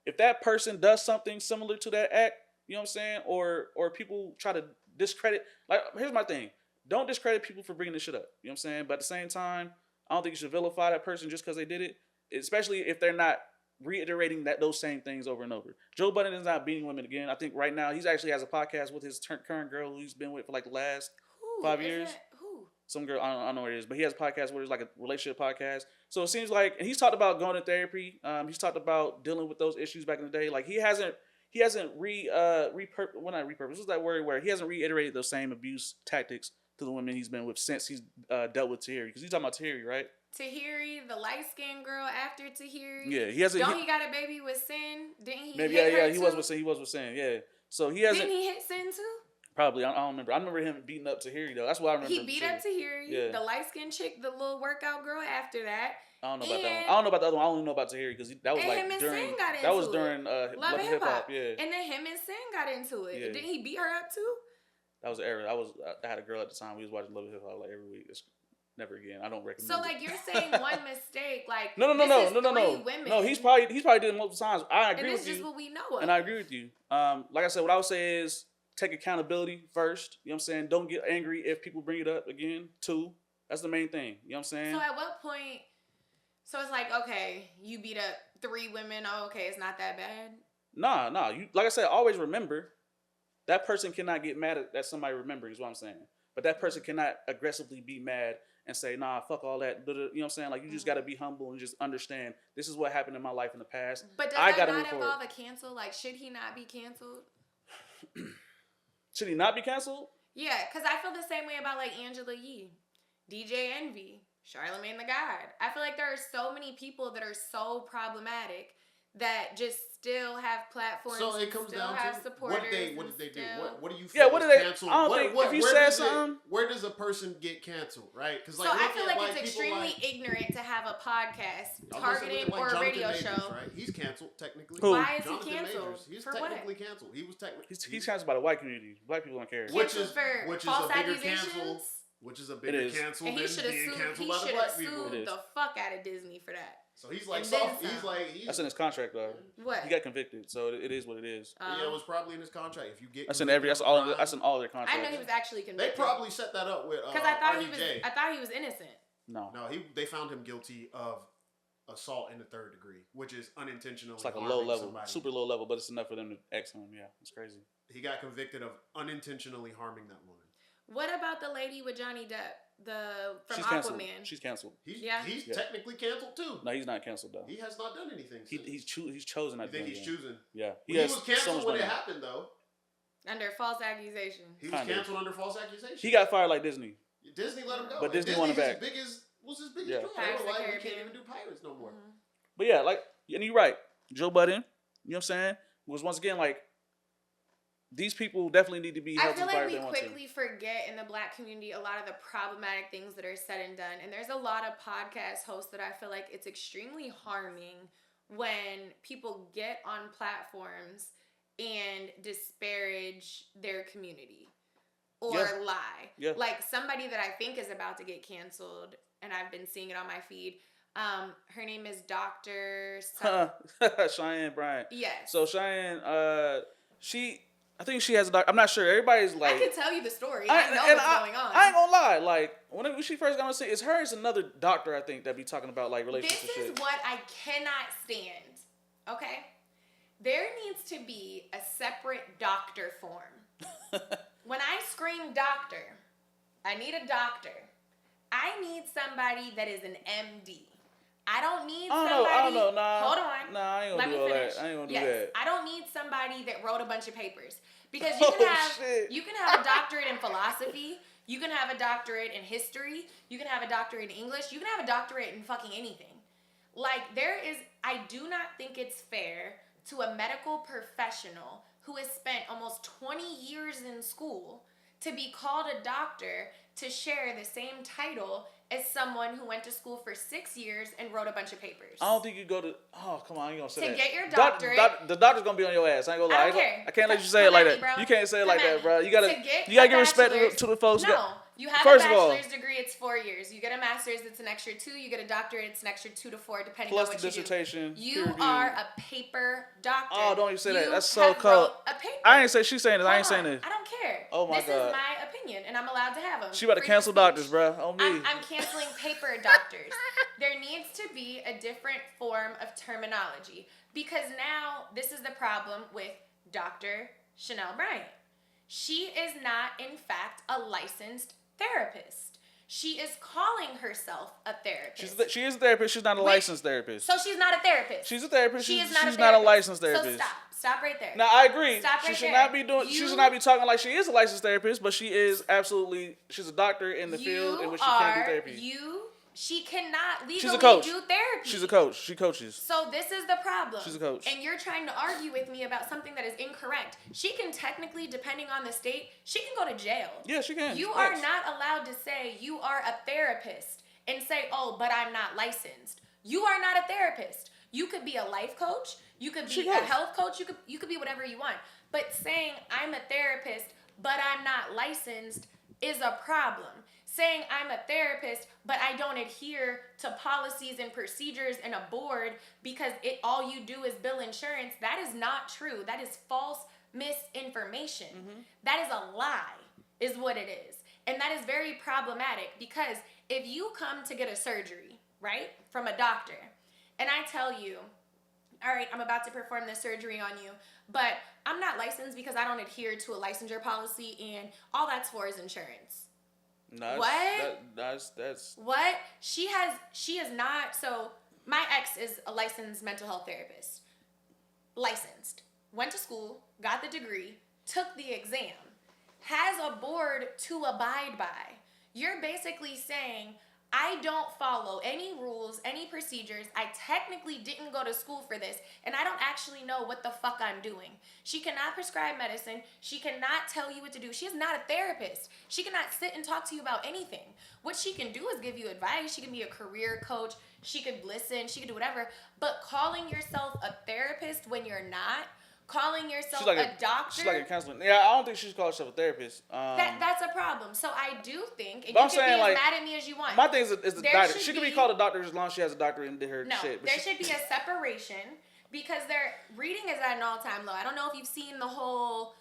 if that person does something similar to that act, you know what I'm saying, or people try to discredit. Like, here's my thing: don't discredit people for bringing this shit up. You know what I'm saying? But at the same time, I don't think you should vilify that person just because they did it, especially if they're not reiterating those same things over and over. Joe Budden is not beating women again. I think right now he actually has a podcast with his current girl who he's been with for like the last 5 years. Who? Some girl, I don't know what it is, but he has a podcast where it's like a relationship podcast. So it seems like, and he's talked about going to therapy. He's talked about dealing with those issues back in the day. Like he hasn't what's that word where he hasn't reiterated those same abuse tactics to the women he's been with since he's dealt with Tahiri. Because he's talking about Tahiri, right? Tahiri, the light-skinned girl after Tahiri. Yeah, he hasn't. He got a baby with Sin? Didn't he? Maybe hit her he too? was with Sin. He was with Sin. Yeah. So he hasn't. Didn't he hit Sin too? Probably. I don't remember. I remember him beating up Tahiri though. That's what I remember. He beat up Tahiri, the light-skinned chick, the little workout girl after that. I don't know about that one. I don't know about the other one. I only know about Tahiri because that was like during. That was during Love and Hip Hop. Yeah. And then him and Sin got into it. Yeah. Didn't he beat her up too? That was the era. I had a girl at the time. We was watching Love and Hip Hop like every week. It's never again. I don't recommend. So like you're saying one mistake, like no. Women. No, he's probably did it multiple times. I agree with you. And this is just what we know of. And I agree with you. Like I said, what I would say is take accountability first. You know what I'm saying? Don't get angry if people bring it up again. 2, that's the main thing. You know what I'm saying? So at what point? So it's like, okay, you beat up 3 women. Oh, okay, it's not that bad. Nah. You like I said, always remember that person cannot get mad at somebody remembering. Is what I'm saying. But that person cannot aggressively be mad and say, nah, fuck all that. You know what I'm saying? Like, you just got to be humble and just understand this is what happened in my life in the past. But does that not involve a cancel? Like, should he not be canceled? Should he not be canceled? Yeah, because I feel the same way about, like, Angela Yee, DJ Envy, Charlamagne the God. I feel like there are so many people that are so problematic that just still have platforms. So it comes down to what did they do? What do you feel? Yeah, what did they? Canceled? I don't think if you said something, where does a person get canceled? Right? Because like, so I feel like it's extremely ignorant to have a podcast targeted or a radio show. Right? He's canceled technically. Who? Why is he canceled? He's for technically what? canceled. He was technically he's canceled by the white community. Black people don't care. Which is false a bigger accusations. cancel. Which is a bigger cancel than being canceled by the black people. He should have sued the fuck out of Disney for that. So he's like soft. That's in his contract though. What? He got convicted, so it is what it is. Yeah, it was probably in his contract. If you get that's in all their contracts. I know he was actually convicted. They probably set that up with because I thought he was innocent. No, they found him guilty of assault in the 3rd degree, which is unintentional. It's like a low level, super low level, but it's enough for them to X him. Yeah, it's crazy. He got convicted of unintentionally harming that woman. What about the lady with Johnny Depp, from Aquaman? She's canceled. He's technically canceled too. No, he's not canceled though. He has not done anything. He's chosen. You think he's choosing? Yeah, he was canceled when it happened though. Under false accusation. He was canceled under false accusation. He got fired like Disney. Disney let him go. But Disney won him back. What's his biggest draw? They were like, we can't even do Pirates no more. Mm-hmm. But yeah, like, and you're right. Joe Budden, you know what I'm saying, was once again like, these people definitely need to be held to the fire if they want to. I feel like we quickly forget in the black community a lot of the problematic things that are said and done. And there's a lot of podcast hosts that I feel like it's extremely harming when people get on platforms and disparage their community or lie. Yeah. Like somebody that I think is about to get canceled, and I've been seeing it on my feed, Her name is Dr. Cheyenne Bryant. Yes. So Cheyenne, I think she has a doctor. I'm not sure. Everybody's like, I can tell you the story. I know what's going on. I ain't gonna lie. Like when she first got on the scene, it's her. It's another doctor I think that be talking about like relationships. This is what I cannot stand. Okay, there needs to be a separate doctor form. When I scream doctor, I need a doctor. I need somebody that is an MD. I don't need somebody. I don't know. Nah. Hold on. Nah, I ain't gonna do all that. I ain't gonna do that. I don't need somebody that wrote a bunch of papers because you can have a doctorate in philosophy. You can have a doctorate in history. You can have a doctorate in English. You can have a doctorate in fucking anything. Like I do not think it's fair to a medical professional who has spent almost 20 years in school to be called a doctor to share the same title as someone who went to school for 6 years and wrote a bunch of papers. I don't think you go to. Oh, come on, you gonna say that? To get your doctorate. The doctor's gonna be on your ass. I ain't gonna lie. I don't care. I can't let you say it like that. Bro. You can't say it like that, bro. You gotta give a respect bachelor's- to the folks. No, you have First a of all, bachelor's degree. It's 4 years. You get a master's. It's an extra 2. You get a doctorate. It's an extra 2 to 4, depending plus on what the dissertation. you do. You are a paper doctor. Oh, don't even say that. You That's so have cold. wrote a paper. I ain't say she's saying this. I ain't Hold saying on. this. I don't care. Oh my this God. is my opinion, and I'm allowed to have them. She about to cancel doctors, bro. On me. I'm canceling paper doctors. There needs to be a different form of terminology because now this is the problem with Dr. Chanel Bryant. She is not, in fact, a licensed therapist. She is calling herself a therapist. She is a therapist. She's not a licensed therapist. So she's not a therapist. She's a therapist. She she's is not a therapist. not a licensed therapist. So stop right there. Now I agree. Stop she right should there. not be doing. She should not be talking like she is a licensed therapist, but she is absolutely. She's a doctor in the field in which she can't do therapy. She cannot legally She's a coach. do therapy. She's a coach. She coaches. So this is the problem. She's a coach. And you're trying to argue with me about something that is incorrect. She can technically, depending on the state, she can go to jail. Yeah, she can. You are not allowed to say you are a therapist and say, oh, but I'm not licensed. You are not a therapist. You could be a life coach. You could be a health coach. You could be whatever you want. But saying I'm a therapist, but I'm not licensed is a problem. Saying I'm a therapist, but I don't adhere to policies and procedures and a board because all you do is bill insurance, that is not true. That is false misinformation. Mm-hmm. That is a lie, is what it is. And that is very problematic because if you come to get a surgery, right, from a doctor, and I tell you, all right, I'm about to perform this surgery on you, but I'm not licensed because I don't adhere to a licensure policy and all that's for is insurance. No, that's what she is not. So my ex is a licensed mental health therapist, licensed, went to school, got the degree, took the exam, has a board to abide by. You're basically saying I don't follow any rules, any procedures. I technically didn't go to school for this, and I don't actually know what the fuck I'm doing. She cannot prescribe medicine. She cannot tell you what to do. She is not a therapist. She cannot sit and talk to you about anything. What she can do is give you advice. She can be a career coach. She could listen. She could do whatever. But calling yourself a therapist when you're not, calling yourself a doctor. She's like a counselor. Yeah, I don't think she's called herself a therapist. That's a problem. So I do think, and but you can be as mad at me as you want. My thing is the doctor. She can be called a doctor as long as she has a doctorate in her shit. There should be a separation because reading is at an all-time low. I don't know if you've seen the whole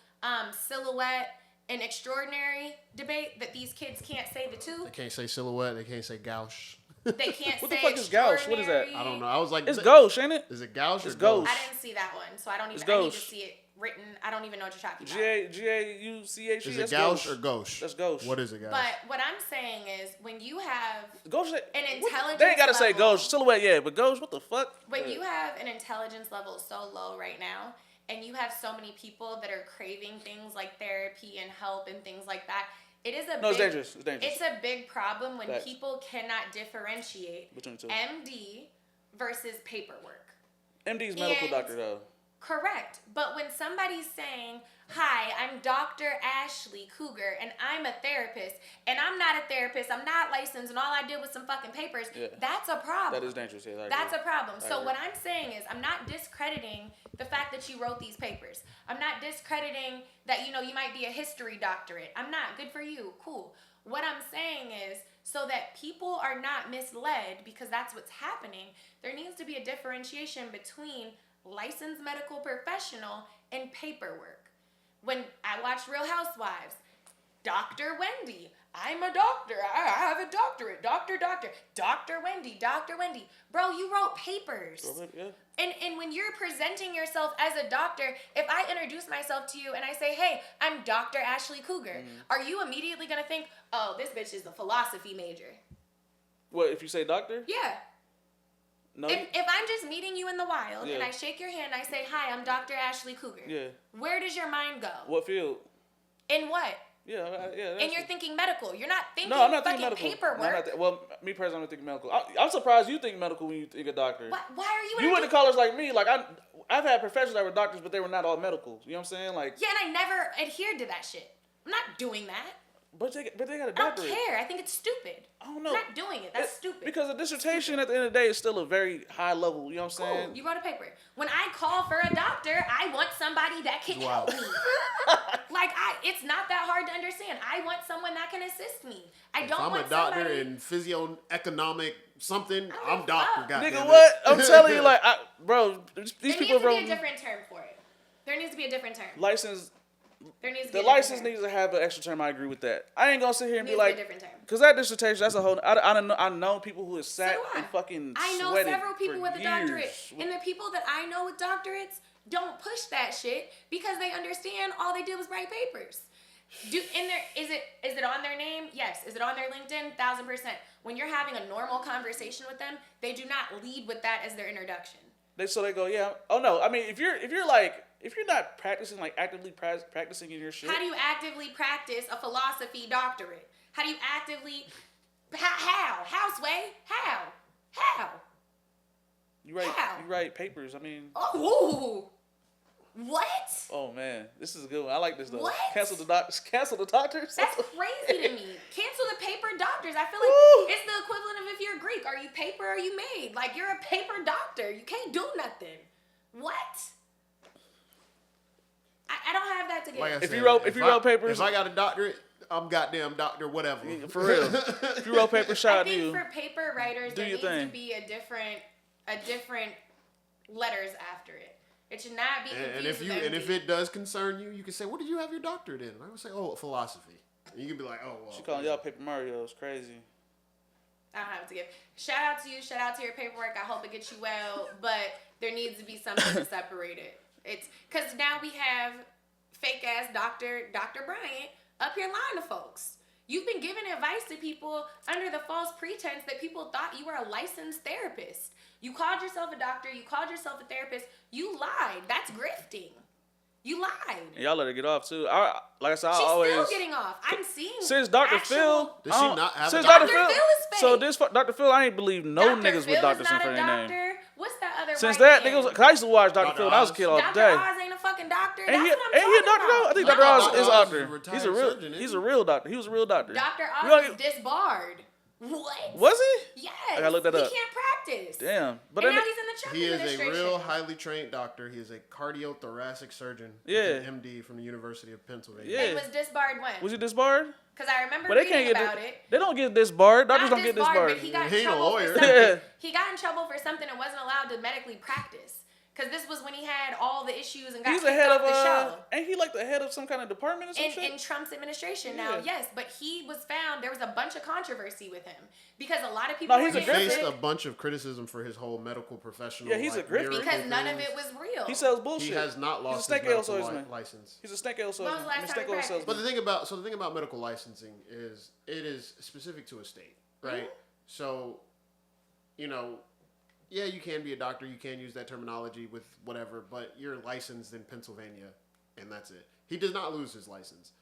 silhouette and extraordinary debate that these kids can't say the two. They can't say silhouette. They can't say gauche. They can't what say the fuck is gauche? What is that? I don't know. I was like, it's gauche, ain't it? Is it gauche or gauche? I didn't see that one, so I don't even. I need to see it written. I don't even know what you're talking about. G-A-U-C-H-E. Is it gauche or gauche? That's gauche. What is it, guys? But what I'm saying is, when you have gauche, an intelligence, they ain't gotta say level, gauche. Silhouette, yeah, but gauche, what the fuck? When you have an intelligence level so low right now, and you have so many people that are craving things like therapy and help and things like that. It's dangerous. It's dangerous. It's a big problem when people cannot differentiate MD versus paperwork. MD is medical doctor though. Correct. But when somebody's saying, hi, I'm Dr. Ashley Cougar, and I'm a therapist, and I'm not a therapist, I'm not licensed, and all I did was some fucking papers, that's a problem. That is dangerous. Yeah, that's a problem. So what I'm saying is, I'm not discrediting the fact that you wrote these papers. I'm not discrediting that, you might be a history doctorate. I'm not. Good for you. Cool. What I'm saying is, so so that people are not misled, because that's what's happening. There needs to be a differentiation between licensed medical professional and paperwork. When I watch Real Housewives, Dr. Wendy, I'm a doctor. I have a doctorate. Dr. Wendy. Bro, you wrote papers. Yeah. And when you're presenting yourself as a doctor, if I introduce myself to you and I say, hey, I'm Dr. Ashley Cougar, are you immediately going to think, oh, this bitch is a philosophy major? What, if you say doctor? Yeah. No. If I'm just meeting you in the wild and I shake your hand, I say, hi, I'm Dr. Ashley Cougar. Yeah. Where does your mind go? What field? In what? Yeah. And you're thinking medical. You're not thinking I'm not fucking thinking medical. paperwork. No, well, me personally, I'm thinking medical. I'm surprised you think medical when you think a doctor. Why are you? You went to college like me. Like I've had professors that were doctors, but they were not all medical. You know what I'm saying? Like. Yeah, and I never adhered to that shit. I'm not doing that. But they got a I don't doctorate. care. I think it's stupid. I don't know. I'm not doing it. That's stupid. Because a dissertation at the end of the day is still a very high level. You know what I'm saying? Cool. You wrote a paper. When I call for a doctor, I want somebody that can help me. It's not that hard to understand. I want someone that can assist me. If I'm a doctor in physiognomic something, I'm doctor. Nigga, what? I'm telling you, like, bro, these people there needs to be a different term for it. There needs to be a different term. License. There needs to be The license needs to have an extra term. I agree with that. I ain't gonna sit here and be like, because that dissertation, that's a whole. I know people who have sat and fucking. I know several people with a doctorate, and the people that I know with doctorates don't push that shit because they understand all they did was write papers. Is it on their name? Yes. Is it on their LinkedIn? 1000%. When you're having a normal conversation with them, they do not lead with that as their introduction. So they go, yeah. Oh no, I mean, if you're not practicing, like actively practicing in your shit. How do you actively practice a philosophy doctorate? How do you actively? How? Sway? How? You write papers. I mean. Oh. What? Oh man, this is a good one. I like this though. What? Cancel the doctors. That's crazy to me. Cancel the paper doctors. I feel like it's the equivalent of if you're Greek. Are you paper or are you made? Like you're a paper doctor. You can't do nothing. What? I don't have that together. Like I said, if you wrote papers, if I got a doctorate, I'm goddamn doctor whatever. For real. If you wrote papers, shout out to you. I think for paper writers, there needs to be a different letters after it. It should not be confused with MD. And if it does concern you, you can say, "What did you have your doctorate in?" And I would say, "Oh, philosophy." And you can be like, "Oh, well." She calling y'all Paper Mario. It's crazy. I don't have it to give. Shout out to you. Shout out to your paperwork. I hope it gets you well. But there needs to be something to separate it. It's because now we have fake ass Dr. Bryant up here lying to folks. You've been giving advice to people under the false pretense that people thought you were a licensed therapist. You called yourself a doctor. You called yourself a therapist. You lied. That's grifting. You lied. And y'all let her get off too. Like I said, She's always still getting off. I'm seeing. Since Dr. Phil, does she not have since a Dr. Phil is fake. So this Dr. Phil, I ain't believe no Dr. niggas Phil with doctors is in not front a of their name. doctor. What's that other? Since white that man? niggas, cause I used to watch Dr. Phil when I was a kid all Dr. day. Oz ain't a fucking doctor. Ain't he That's what I'm a doctor talking though? I about. think No. Dr. Oz is a Oz is a doctor. retired He's a real. surgeon, He's a real doctor. He was a real doctor. Dr. Oz is disbarred. What? Was he? Yes. I gotta look that up. He can't practice. Damn. But and then now he's in the Trump He is administration. a real highly trained doctor. He is a cardiothoracic surgeon. Yeah. He's an MD from the University of Pennsylvania. Yeah. And was disbarred when? Was he disbarred? Because I remember But they reading can't about get. it. They don't get disbarred. Doctors Not don't get disbarred, disbarred. but he got He in ain't a trouble for lawyer. something. Yeah. He got in trouble for something and wasn't allowed to medically practice. Because this was when he had all the issues and got He's kicked the head off of the show. ain't he like the head of some kind of department or some shit? In Trump's administration now, Yeah. yes, but he was found. There was a bunch of controversy with him because a lot of people. No, he's were a He getting faced sick a bunch of criticism for his whole medical professional. Yeah, he's a grifter. miracle because none of things. it was real. He sells bullshit. He has not lost He's a snake his oil medical salesman. license. He's a snake oil When was the salesman. last time Snake he oil practiced? But salesman. the thing about medical licensing is it is specific to a state, right? Mm-hmm. So, yeah, you can be a doctor, you can use that terminology with whatever, but you're licensed in Pennsylvania, and that's it. He does not lose his license.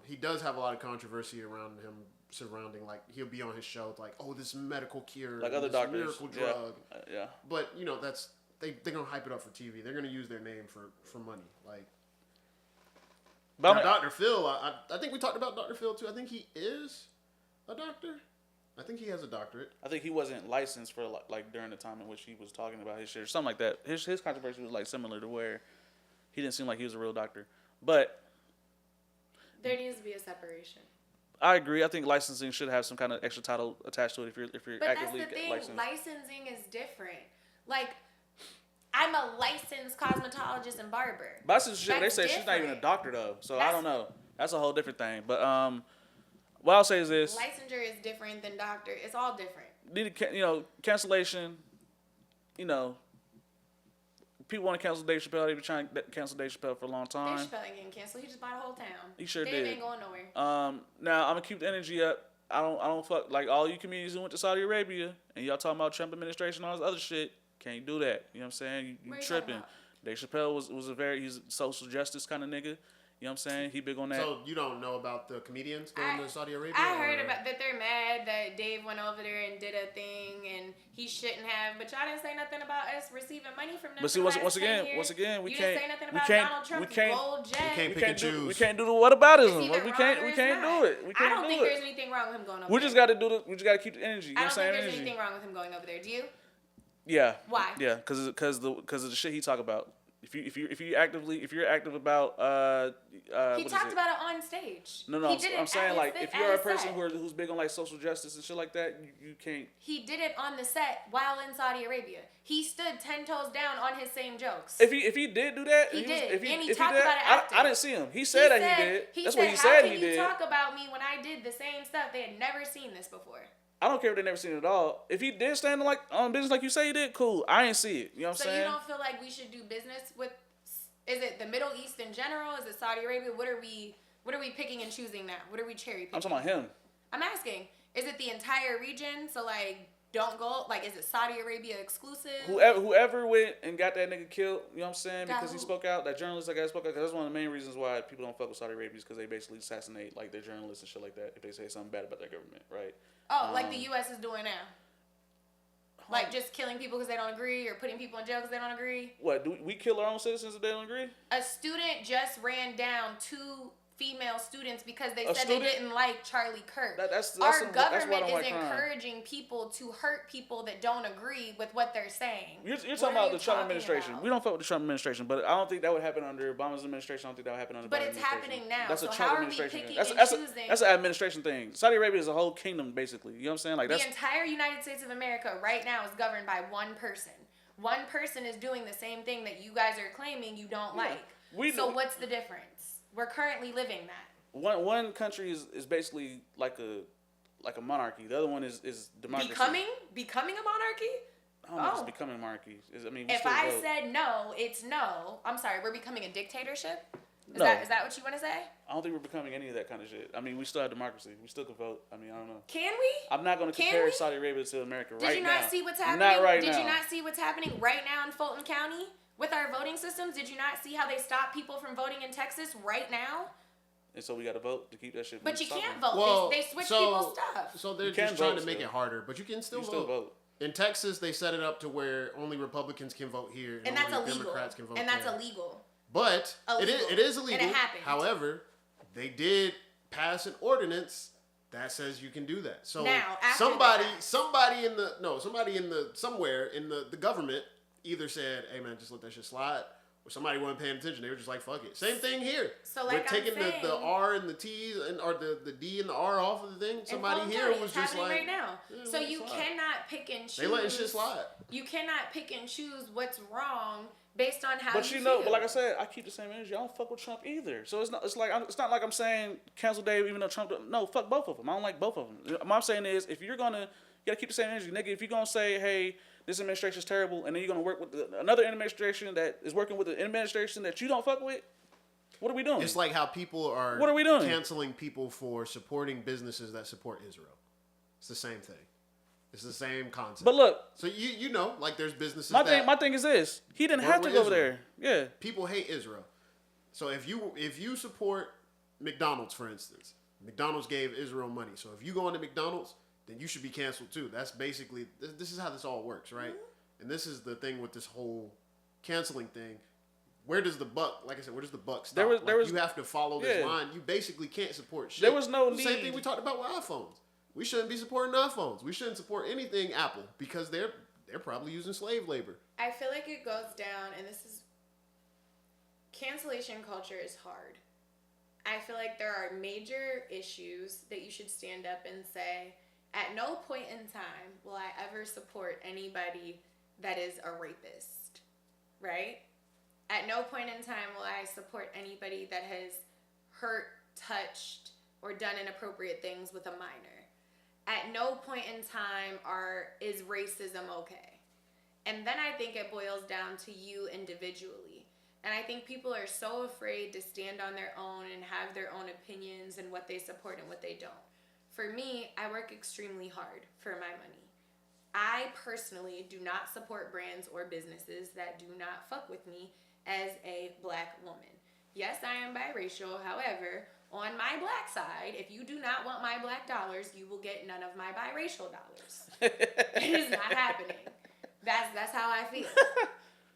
He does have a lot of controversy around him surrounding, like, he'll be on his show, like, oh, this medical cure, Like other this doctors. miracle drug. Yeah. But, that's, they're going to hype it up for TV. They're going to use their name for money. Like, But now, Dr. Phil, I think we talked about Dr. Phil, too. I think he is a doctor. I think he has a doctorate. I think he wasn't licensed for like during the time in which he was talking about his shit or something like that. His controversy was like similar to where he didn't seem like he was a real doctor. But There needs to be a separation. I agree. I think licensing should have some kind of extra title attached to it if you're But actively that's the thing. licensed. Licensing is different. Like, I'm a licensed cosmetologist and barber. But that's just shit. They That's say she's not even a different. doctor though, so I That's- don't know. That's a whole different thing. But what I'll say is this: Licensure is different than doctor. It's all different. Cancellation. People want to cancel Dave Chappelle. They've been trying to cancel Dave Chappelle for a long time. Dave Chappelle ain't getting canceled. He just bought a whole town. He sure Dave did. ain't going nowhere. Now I'm gonna keep the energy up. I don't fuck like all you comedians who went to Saudi Arabia and y'all talking about Trump administration and all this other shit. Can't do that. You know what I'm saying? You What you tripping. talking about? Dave Chappelle was he's a social justice kind of nigga. You know what I'm saying? He big on that. So you don't know about the comedians going to Saudi Arabia? I heard about that they're mad that Dave went over there and did a thing and he shouldn't have. But y'all didn't say nothing about us receiving money from them. But see, for the once last 10 again, years. we You can't. didn't say nothing We about can't. Donald Trump's We can't. gold jet. can't pick and choose. We can't do the whataboutism. It's either We wrong can't. or We it's can't not. do it. We can't I don't do think it. there's anything wrong with him going over We there. just got to do the. We just got to keep the energy. You know I what don't I'm think saying? there's Energy. anything wrong with him going over there. Do you? Yeah. Why? Yeah, because of the shit he talk about. If you're active about He talked about it on stage. No, He did it I'm saying at like his- if at you're a his person set. who's big on like social justice and shit like that, you can't. He did it on the set while in Saudi Arabia. He stood 10 toes down on his same jokes. If he did do that, He was- did, if and he if talked did, about it after. I didn't see him. He said that he did. That's what he said he did. How can you talk about me when I did the same stuff? They had never seen this before. I don't care if they never seen it at all. If he did stand on business like you say he did, cool. I ain't see it. You know what I'm So saying? you don't feel like we should do business with? Is it the Middle East in general? Is it Saudi Arabia? What are we picking and choosing now? What are we cherry picking? I'm talking about him. I'm asking. Is it the entire region? So like, don't go. Like, is it Saudi Arabia exclusive? Whoever went and got that nigga killed, you know what I'm saying? Got Because he who? spoke out. That journalist that guy spoke out. Because that's one of the main reasons why people don't fuck with Saudi Arabia is because they basically assassinate like their journalists and shit like that if they say something bad about their government, right? Oh, like the U.S. is doing now. Like just killing people because they don't agree, or putting people in jail because they don't agree. What, do we kill our own citizens if they don't agree? A student just ran down 2 female students because they A said student? they didn't like Charlie Kirk. That's Our that's why I government don't is like crime. encouraging people to hurt people that don't agree with what they're saying. You're What talking are about you the Trump talking administration. about? We don't fuck with the Trump administration, but I don't think that would happen under Obama's administration. I don't think that would happen under But Biden's it's administration. happening now. That's a So Trump how are we administration picking thing. and That's choosing? that's an administration thing. Saudi Arabia is a whole kingdom, basically. You know what I'm saying? Like that's The entire United States of America right now is governed by one person. One person is doing the same thing that you guys are claiming you don't Yeah. like. So what's the difference? We're currently living that. one country is basically like a monarchy. The other one is democracy. Becoming a monarchy? I don't know if Oh. it's becoming a monarchy. I mean, If I said no, it's no. I'm sorry, we're becoming a dictatorship? Is No. Is that what you want to say? I don't think we're becoming any of that kind of shit. I mean, we still have democracy. We still can vote. I mean, I don't know. Can we? I'm not going to Can compare we? Saudi Arabia to America Did right you now. not see what's happening? Not right now. Did you not see what's happening right now in Fulton County with our voting systems? Did you not see how they stop people from voting in Texas right now? And so we got to vote to keep that shit. But you stopping. can't vote. Well, They switch so- people's stuff. So they're You can just trying vote to make still. it harder, but you can still You vote. still vote. In Texas, they set it up to where only Republicans can vote here, And that's only illegal. Democrats can vote And that's there. illegal. But Illegal. it is illegal. And it happened. However, they did pass an ordinance that says you can do that. So Now, after somebody the fact. somebody in the somewhere in the government either said, "Hey man, just let that shit slide," or somebody wasn't paying attention. They were just like, "Fuck it." Same thing here. So, like we're taking I'm saying, the R and the T's or the D and the R off of the thing. in Somebody Fulton here County, was it's just happening like, right now. "Yeah, So let it you slide." cannot pick and choose. They letting shit slide. You cannot pick and choose what's wrong based on how But you you know, feel. but like I said, I keep the same energy. I don't fuck with Trump either. So it's not like I'm saying cancel Dave even though Trump. No, fuck both of them. I don't like both of them. What I'm saying is, if you're gonna, you gotta keep the same energy, nigga. If you're gonna say, hey, this administration's terrible, and then you're gonna work with another administration that is working with the administration that you don't fuck with, what are we doing? It's like how people are What are we doing? canceling people for supporting businesses that support Israel. It's the same thing. It's the same concept. But look, So you know, like there's businesses my that thing is this: he didn't work have to with go over Israel. there. Yeah. people hate Israel. So if you support McDonald's, for instance, McDonald's gave Israel money. So if you go into McDonald's, then you should be canceled too. That's basically this is how this all works, right? Mm-hmm. And this is the thing with this whole canceling thing. Where does the buck? Like I said, where does the buck stop? There was you have to follow this yeah. line. You basically can't support shit. There was no Same need. thing we talked about with iPhones. We shouldn't be supporting iPhones. We shouldn't support anything Apple because they're probably using slave labor. I feel like it goes down, and this is cancellation culture is hard. I feel like there are major issues that you should stand up and say, at no point in time will I ever support anybody that is a rapist, right? At no point in time will I support anybody that has hurt, touched, or done inappropriate things with a minor. At no point in time is racism okay. And then I think it boils down to you individually. And I think people are so afraid to stand on their own and have their own opinions and what they support and what they don't. For me, I work extremely hard for my money. I personally do not support brands or businesses that do not fuck with me as a black woman. Yes, I am biracial. However, on my black side, if you do not want my black dollars, you will get none of my biracial dollars. It is not happening. That's how I feel.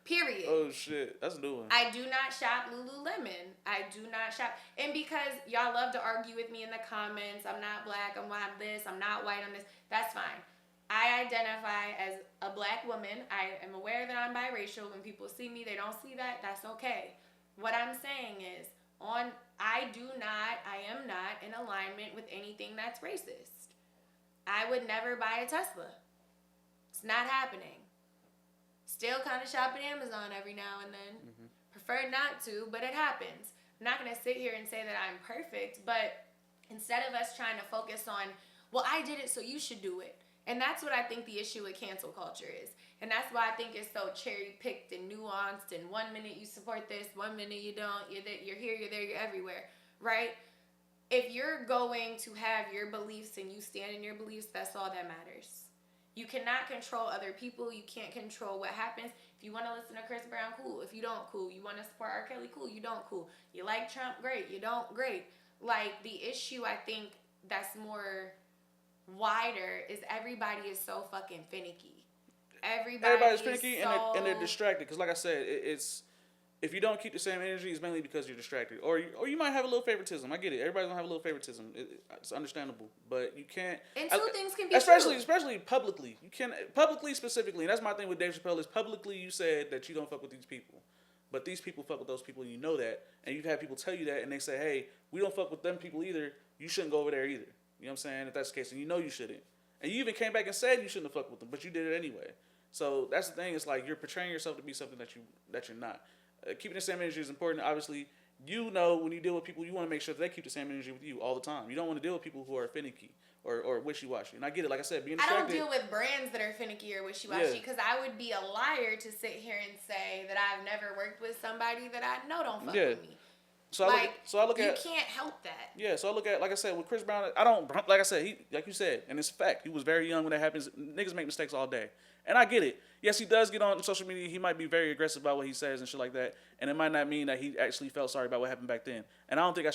Period. Oh shit, that's a new one. I do not shop Lululemon. I do not shop, and because y'all love to argue with me in the comments, I'm not black, I'm this, I'm not white, I'm this. That's fine. I identify as a black woman. I am aware that I'm biracial. When people see me, they don't see that. That's okay. What I'm saying is, I am not in alignment with anything that's racist. I would never buy a Tesla. It's not happening. Still kind of shop at Amazon every now and then. Mm-hmm. Prefer not to, but it happens. I'm not going to sit here and say that I'm perfect, but instead of us trying to focus on, well, I did it, so you should do it. And that's what I think the issue with cancel culture is. And that's why I think it's so cherry-picked and nuanced, and 1 minute you support this, 1 minute you don't. You're here, you're there, you're everywhere, right? If you're going to have your beliefs and you stand in your beliefs, that's all that matters. You cannot control other people. You can't control what happens. If you want to listen to Chris Brown, cool. If you don't, cool. You want to support R. Kelly, cool. You don't, cool. You like Trump, great. You don't, great. Like, the issue, I think, that's more wider is everybody is so fucking finicky. Everybody's finicky and they're distracted. Because like I said, it's if you don't keep the same energy, it's mainly because you're distracted. Or you might have a little favoritism. I get it. Everybody's going to have a little favoritism. It's understandable. But you can't... And two things can be Especially publicly. You can publicly specifically. And that's my thing with Dave Chappelle is publicly you said that you don't fuck with these people. But these people fuck with those people and you know that. And you've had people tell you that and they say, hey, we don't fuck with them people either. You shouldn't go over there either. You know what I'm saying? If that's the case, and you know you shouldn't. And you even came back and said you shouldn't have fucked with them, but you did it anyway. So that's the thing. It's like you're portraying yourself to be something that you're not. Keeping the same energy is important. Obviously, you know when you deal with people, you want to make sure that they keep the same energy with you all the time. You don't want to deal with people who are finicky or wishy-washy. And I get it. Like I said, being distracted. I don't deal with brands that are finicky or wishy-washy because I would be a liar to sit here and say that I've never worked with somebody that I know don't fuck with me. So I look at you can't help that. Yeah, so I look at, like I said, with Chris Brown, like I said, like you said, and it's a fact, he was very young when that happens. Niggas make mistakes all day. And I get it. Yes, he does get on social media. He might be very aggressive about what he says and shit like that. And it might not mean that he actually felt sorry about what happened back then. And I don't think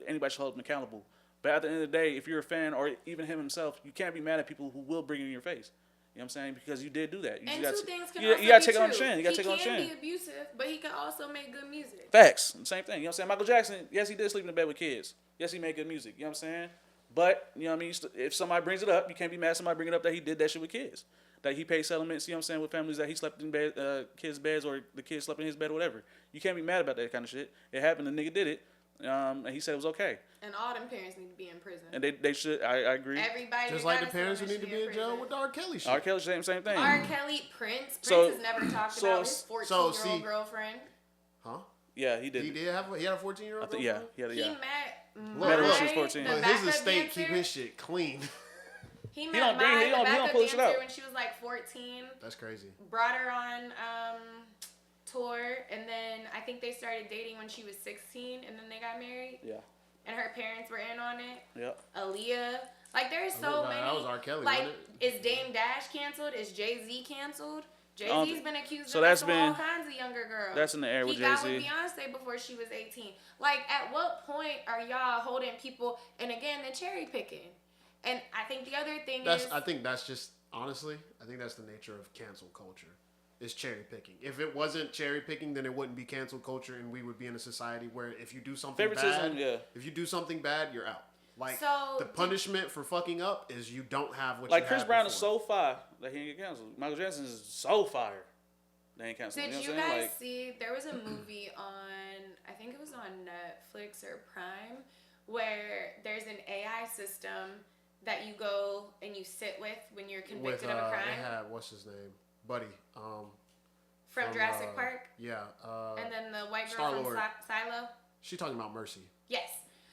anybody should hold him accountable. But at the end of the day, if you're a fan or even him himself, you can't be mad at people who will bring you in your face. You know what I'm saying? Because you did do that. And two things can you also gotta be take true. it on the chin. You gotta take it on the chin. He can be abusive, but he can also make good music. Facts. Same thing. You know what I'm saying? Michael Jackson, yes, he did sleep in bed with kids. Yes, he made good music. You know what I'm saying? But, you know what I mean? If somebody brings it up, you can't be mad at somebody bringing it up that he did that shit with kids. That he paid settlements, you know what I'm saying, with families that he slept in bed, kids' beds or the kids slept in his bed or whatever. You can't be mad about that kind of shit. It happened. The nigga did it. And he said it was okay. And all them parents need to be in prison. And they should. I agree. Everybody just like the parents who need to be in jail with R. Kelly shit. R. Kelly, same thing. R. Kelly, Prince has never talked about his 14-year-old girlfriend. Huh? Yeah, he did. He had a 14-year-old girlfriend? Yeah. He met her when she was 14. But his estate keep his shit clean. He met the backup pull shit dancer out when she was like 14. That's crazy. Brought her on tour, and then I think they started dating when she was 16, and then they got married. Yeah. And her parents were in on it. Yep. Aaliyah. Like, there's so many. That was R. Kelly, like, wasn't it? is Dame Dash canceled? Is Jay-Z canceled? Jay-Z's been accused of all kinds of younger girls. That's in the air with Jay-Z. He got with Beyonce before she was 18. Like, at what point are y'all holding people, and again, the cherry picking? And I think the other thing I think that's just, honestly, I think that's the nature of cancel culture. Is cherry picking. If it wasn't cherry picking, then it wouldn't be cancel culture, and we would be in a society where if you do something bad, if you do something bad, you're out. Like, the punishment for fucking up is you don't have what you had Chris Brown before. is so fire that he didn't get canceled. Michael Jackson is so fire. they ain't canceling. Did You you know what I'm saying? guys see? There was a movie on, I think it was on Netflix or Prime, where there's an AI system that you go and you sit with when you're convicted of a crime. They had, what's his name? Buddy. From Jurassic Park? Yeah. And then the white girl Star-Lord. from Silo? She's talking about Mercy. Yes.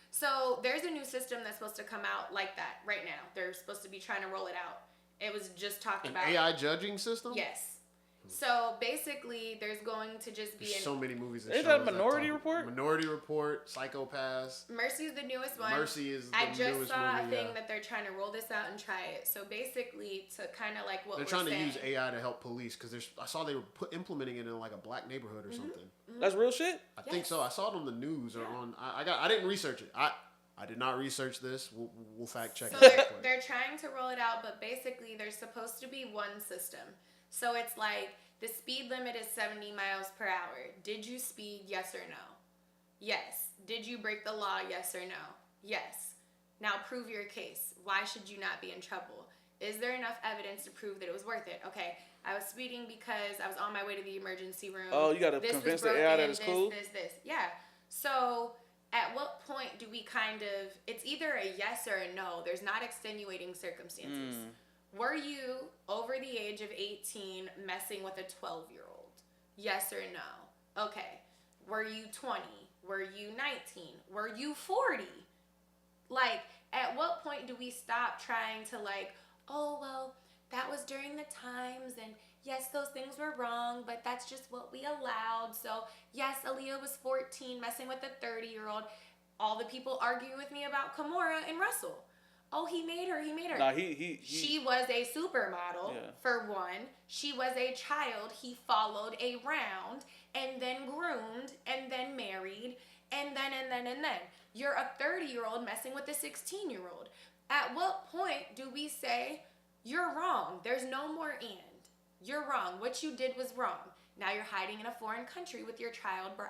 So there's a new system that's supposed to come out like that right now. They're supposed to be trying to roll it out. It was just talked about. AI judging system? Yes. So basically, there's going to just be so many movies. Is that Minority Report? Minority Report, Psychopaths. Mercy is the newest one. Mercy is the newest I just saw movie, a thing that they're trying to roll this out and try it. So basically, to kind of like what they're we're trying saying. to use AI to help police because I saw they were implementing it in like a black neighborhood or something. Mm-hmm. That's real shit. I think so. I saw it on the news or on. I didn't research it. I did not research this. We'll fact check so it. They're trying to roll it out, but basically there's supposed to be one system. So it's like the speed limit is 70 miles per hour. Did you speed? Yes or no? Yes. Did you break the law? Yes or no? Yes. Now prove your case. Why should you not be in trouble? Is there enough evidence to prove that it was worth it? Okay, I was speeding because I was on my way to the emergency room. Oh, you gotta convince the AI that it's cool? This. Yeah. So at what point do we it's either a yes or a no. There's not extenuating circumstances. Were you over the age of 18 messing with a 12-year-old? Yes or no? Okay. Were you 20? Were you 19? Were you 40? Like, at what point do we stop trying to oh, well, that was during the times, and yes, those things were wrong, but that's just what we allowed. So, yes, Aaliyah was 14 messing with a 30-year-old. All the people arguing with me about Kimora and Russell. Oh, he made her. Nah, he She was a supermodel, for one. She was a child. He followed around and then groomed and then married and then. You're a 30-year-old messing with a 16-year-old. At what point do we say, you're wrong? There's no more and. You're wrong. What you did was wrong. Now you're hiding in a foreign country with your child bride.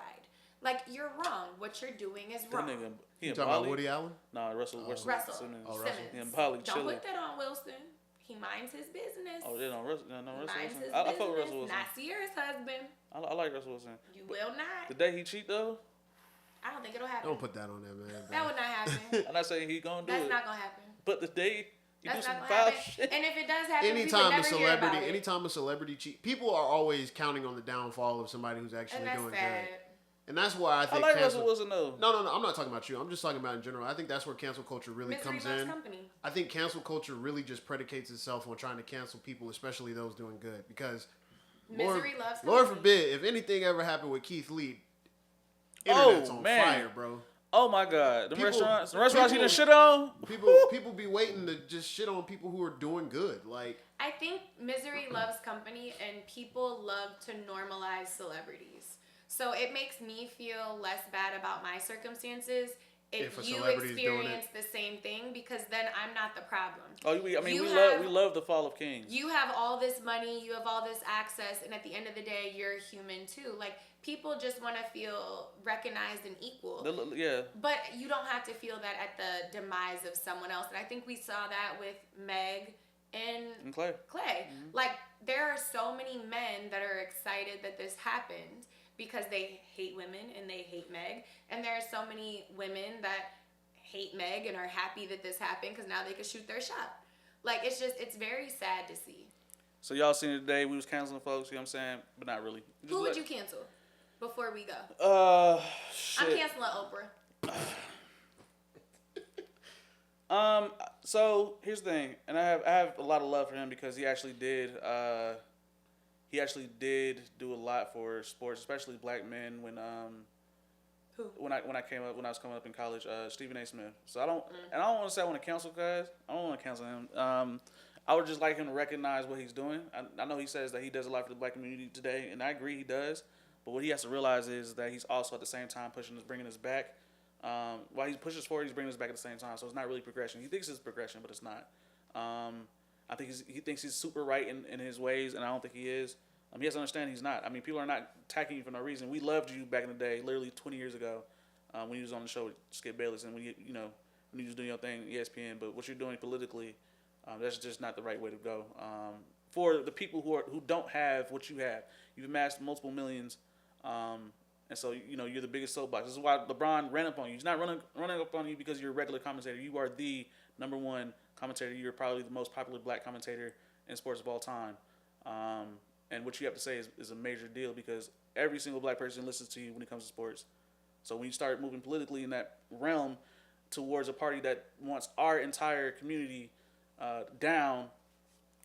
Like, you're wrong. What you're doing is wrong. That nigga, he You in talking Bali? about Woody Allen? Nah, Russell Simmons. Oh, Russell. He in Bali Don't chilling. put that on Wilson. He minds his business. Oh, they don't Russell. No, He Russell minds Wilson. his I business. fuck with Russell Wilson. Not Sierra's husband. I like Russell Wilson. You will not. The day he cheat though, I don't think it'll happen. Don't put that on there, man. That would not happen. I'm not saying he gonna do That's it. not gonna happen. But the day he That's do some not foul gonna happen. shit. And if it does happen, Anytime a celebrity cheat, people are always counting on the downfall of somebody who's actually and that's doing sad. good. And that's why I think I like Russell Wilson though. No. I'm not talking about you. I'm just talking about in general. I think that's where cancel culture really Misery comes loves in. company. I think cancel culture really just predicates itself on trying to cancel people, especially those doing good. Because Misery loves company. Lord forbid, if anything ever happened with Keith Lee, internet's on fire, bro. Oh my God, the restaurants he people- done shit on. People be waiting to just shit on people who are doing good. Like, I think misery loves company, and people love to normalize celebrities. So it makes me feel less bad about my circumstances if a you celebrity's doing experience the same thing, because then I'm not the problem. Oh, we have- love the fall of kings. You have all this money, you have all this access, and at the end of the day, you're human too. Like, people just want to feel recognized and equal. Yeah. But you don't have to feel that at the demise of someone else. And I think we saw that with Meg and Clay. Mm-hmm. Like, there are so many men that are excited that this happened because they hate women and they hate Meg. And there are so many women that hate Meg and are happy that this happened because now they can shoot their shot. Like, it's very sad to see. So y'all seen it today. We was canceling folks, you know what I'm saying? But not really. Who would you cancel before we go? Shit. I'm canceling Oprah. So here's the thing, and I have a lot of love for him because he actually did do a lot for sports, especially black men when Who? when I was coming up in college, Stephen A. Smith. So I don't want to say I want to cancel guys. I don't want to cancel him. I would just like him to recognize what he's doing. I know he says that he does a lot for the black community today, and I agree he does. But what he has to realize is that he's also at the same time bringing us back. While he pushes forward, he's bringing us back at the same time. So it's not really progression. He thinks it's progression, but it's not. I think he thinks he's super right in his ways, and I don't think he is. He has to understand he's not. I mean, people are not attacking you for no reason. We loved you back in the day, literally 20 years ago, when you was on the show with Skip Bayless, and when you was doing your thing, ESPN. But what you're doing politically, that's just not the right way to go. for the people who don't have what you have. You've amassed multiple millions, and so you're the biggest soapbox. This is why LeBron ran up on you. He's not running up on you because you're a regular commentator. You are the number one commentator. You're probably the most popular black commentator in sports of all time. And what you have to say is a major deal because every single black person listens to you when it comes to sports. So when you start moving politically in that realm towards a party that wants our entire community down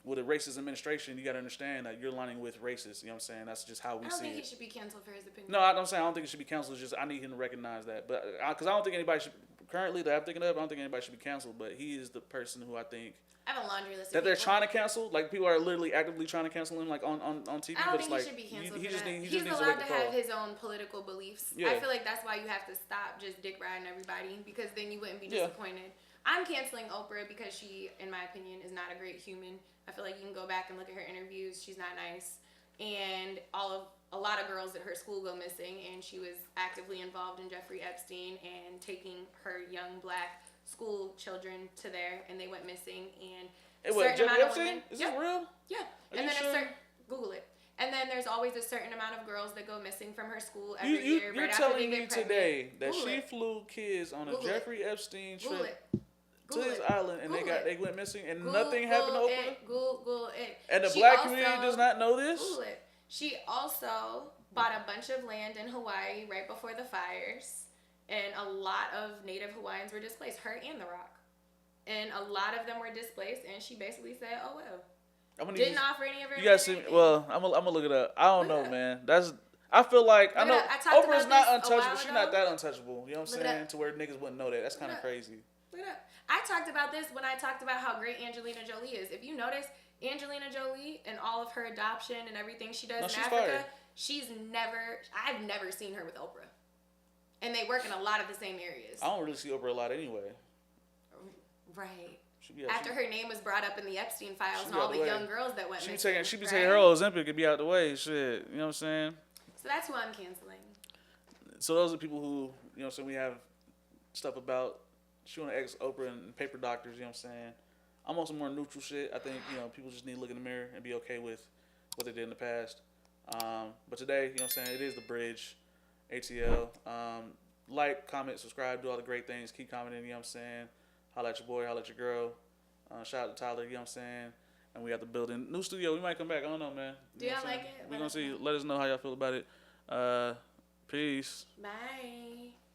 with a racist administration, you got to understand that you're aligning with racists. You know what I'm saying? That's just how we see it. I don't think he should be canceled for his opinion. No, I don't think it should be canceled. It's just I need him to recognize that. But because I don't think anybody should currently that I'm thinking of, I don't think anybody should be canceled. But he is the person who I think I have a laundry list that they're trying to cancel. Like people are literally actively trying to cancel him, like on TV. I don't but think it's he should be canceled he for just that. He's He's needs allowed to to have his own political beliefs. Yeah. I feel like that's why you have to stop just dick riding everybody because then you wouldn't be Yeah. disappointed. I'm canceling Oprah because she, in my opinion, is not a great human. I feel like you can go back and look at her interviews. She's not nice. And a lot of girls at her school go missing, and she was actively involved in Jeffrey Epstein and taking her young black school children to there, and they went missing. And Jeffrey Epstein? Is this real? Yeah. And then Google it. And then there's always a certain amount of girls that go missing from her school every year. You're right after telling they me get pregnant. today that Google she it. flew kids on a Google Jeffrey Epstein Google trip it. to his island and they went missing and nothing happened to Oprah? Google it. And the black community does not know this? Google it. She also bought a bunch of land in Hawaii right before the fires. And a lot of Native Hawaiians were displaced. Her and The Rock. And a lot of them were displaced. And she basically said, oh, well. Didn't offer any of her. You guys see? Well, I'm gonna look it up. I don't know, man. I feel like I know Oprah's not untouchable. She's not that untouchable. You know what I'm saying? To where niggas wouldn't know that. That's kind of crazy. Look it up. I talked about this when I talked about how great Angelina Jolie is. If you notice, Angelina Jolie and all of her adoption and everything she does in Africa, I've never seen her with Oprah. And they work in a lot of the same areas. I don't really see Oprah a lot anyway. Right. After her name was brought up in the Epstein files and all the young girls that went missing. She be taking her Ozempic and be out the way. Shit. You know what I'm saying? So that's who I'm canceling. So those are people who, you know what I'm saying, we have stuff about. She want to ex Oprah and paper doctors, you know what I'm saying? I'm on some more neutral shit. I think, people just need to look in the mirror and be okay with what they did in the past. But today, you know what I'm saying, it is the bridge, ATL. Like, comment, subscribe, do all the great things. Keep commenting, you know what I'm saying? Holla at your boy, holla at your girl. Shout out to Tyler, you know what I'm saying? And we got the building. New studio, we might come back. I don't know, man. Do y'all like it? We're going to see. Let us know how y'all feel about it. Peace. Bye.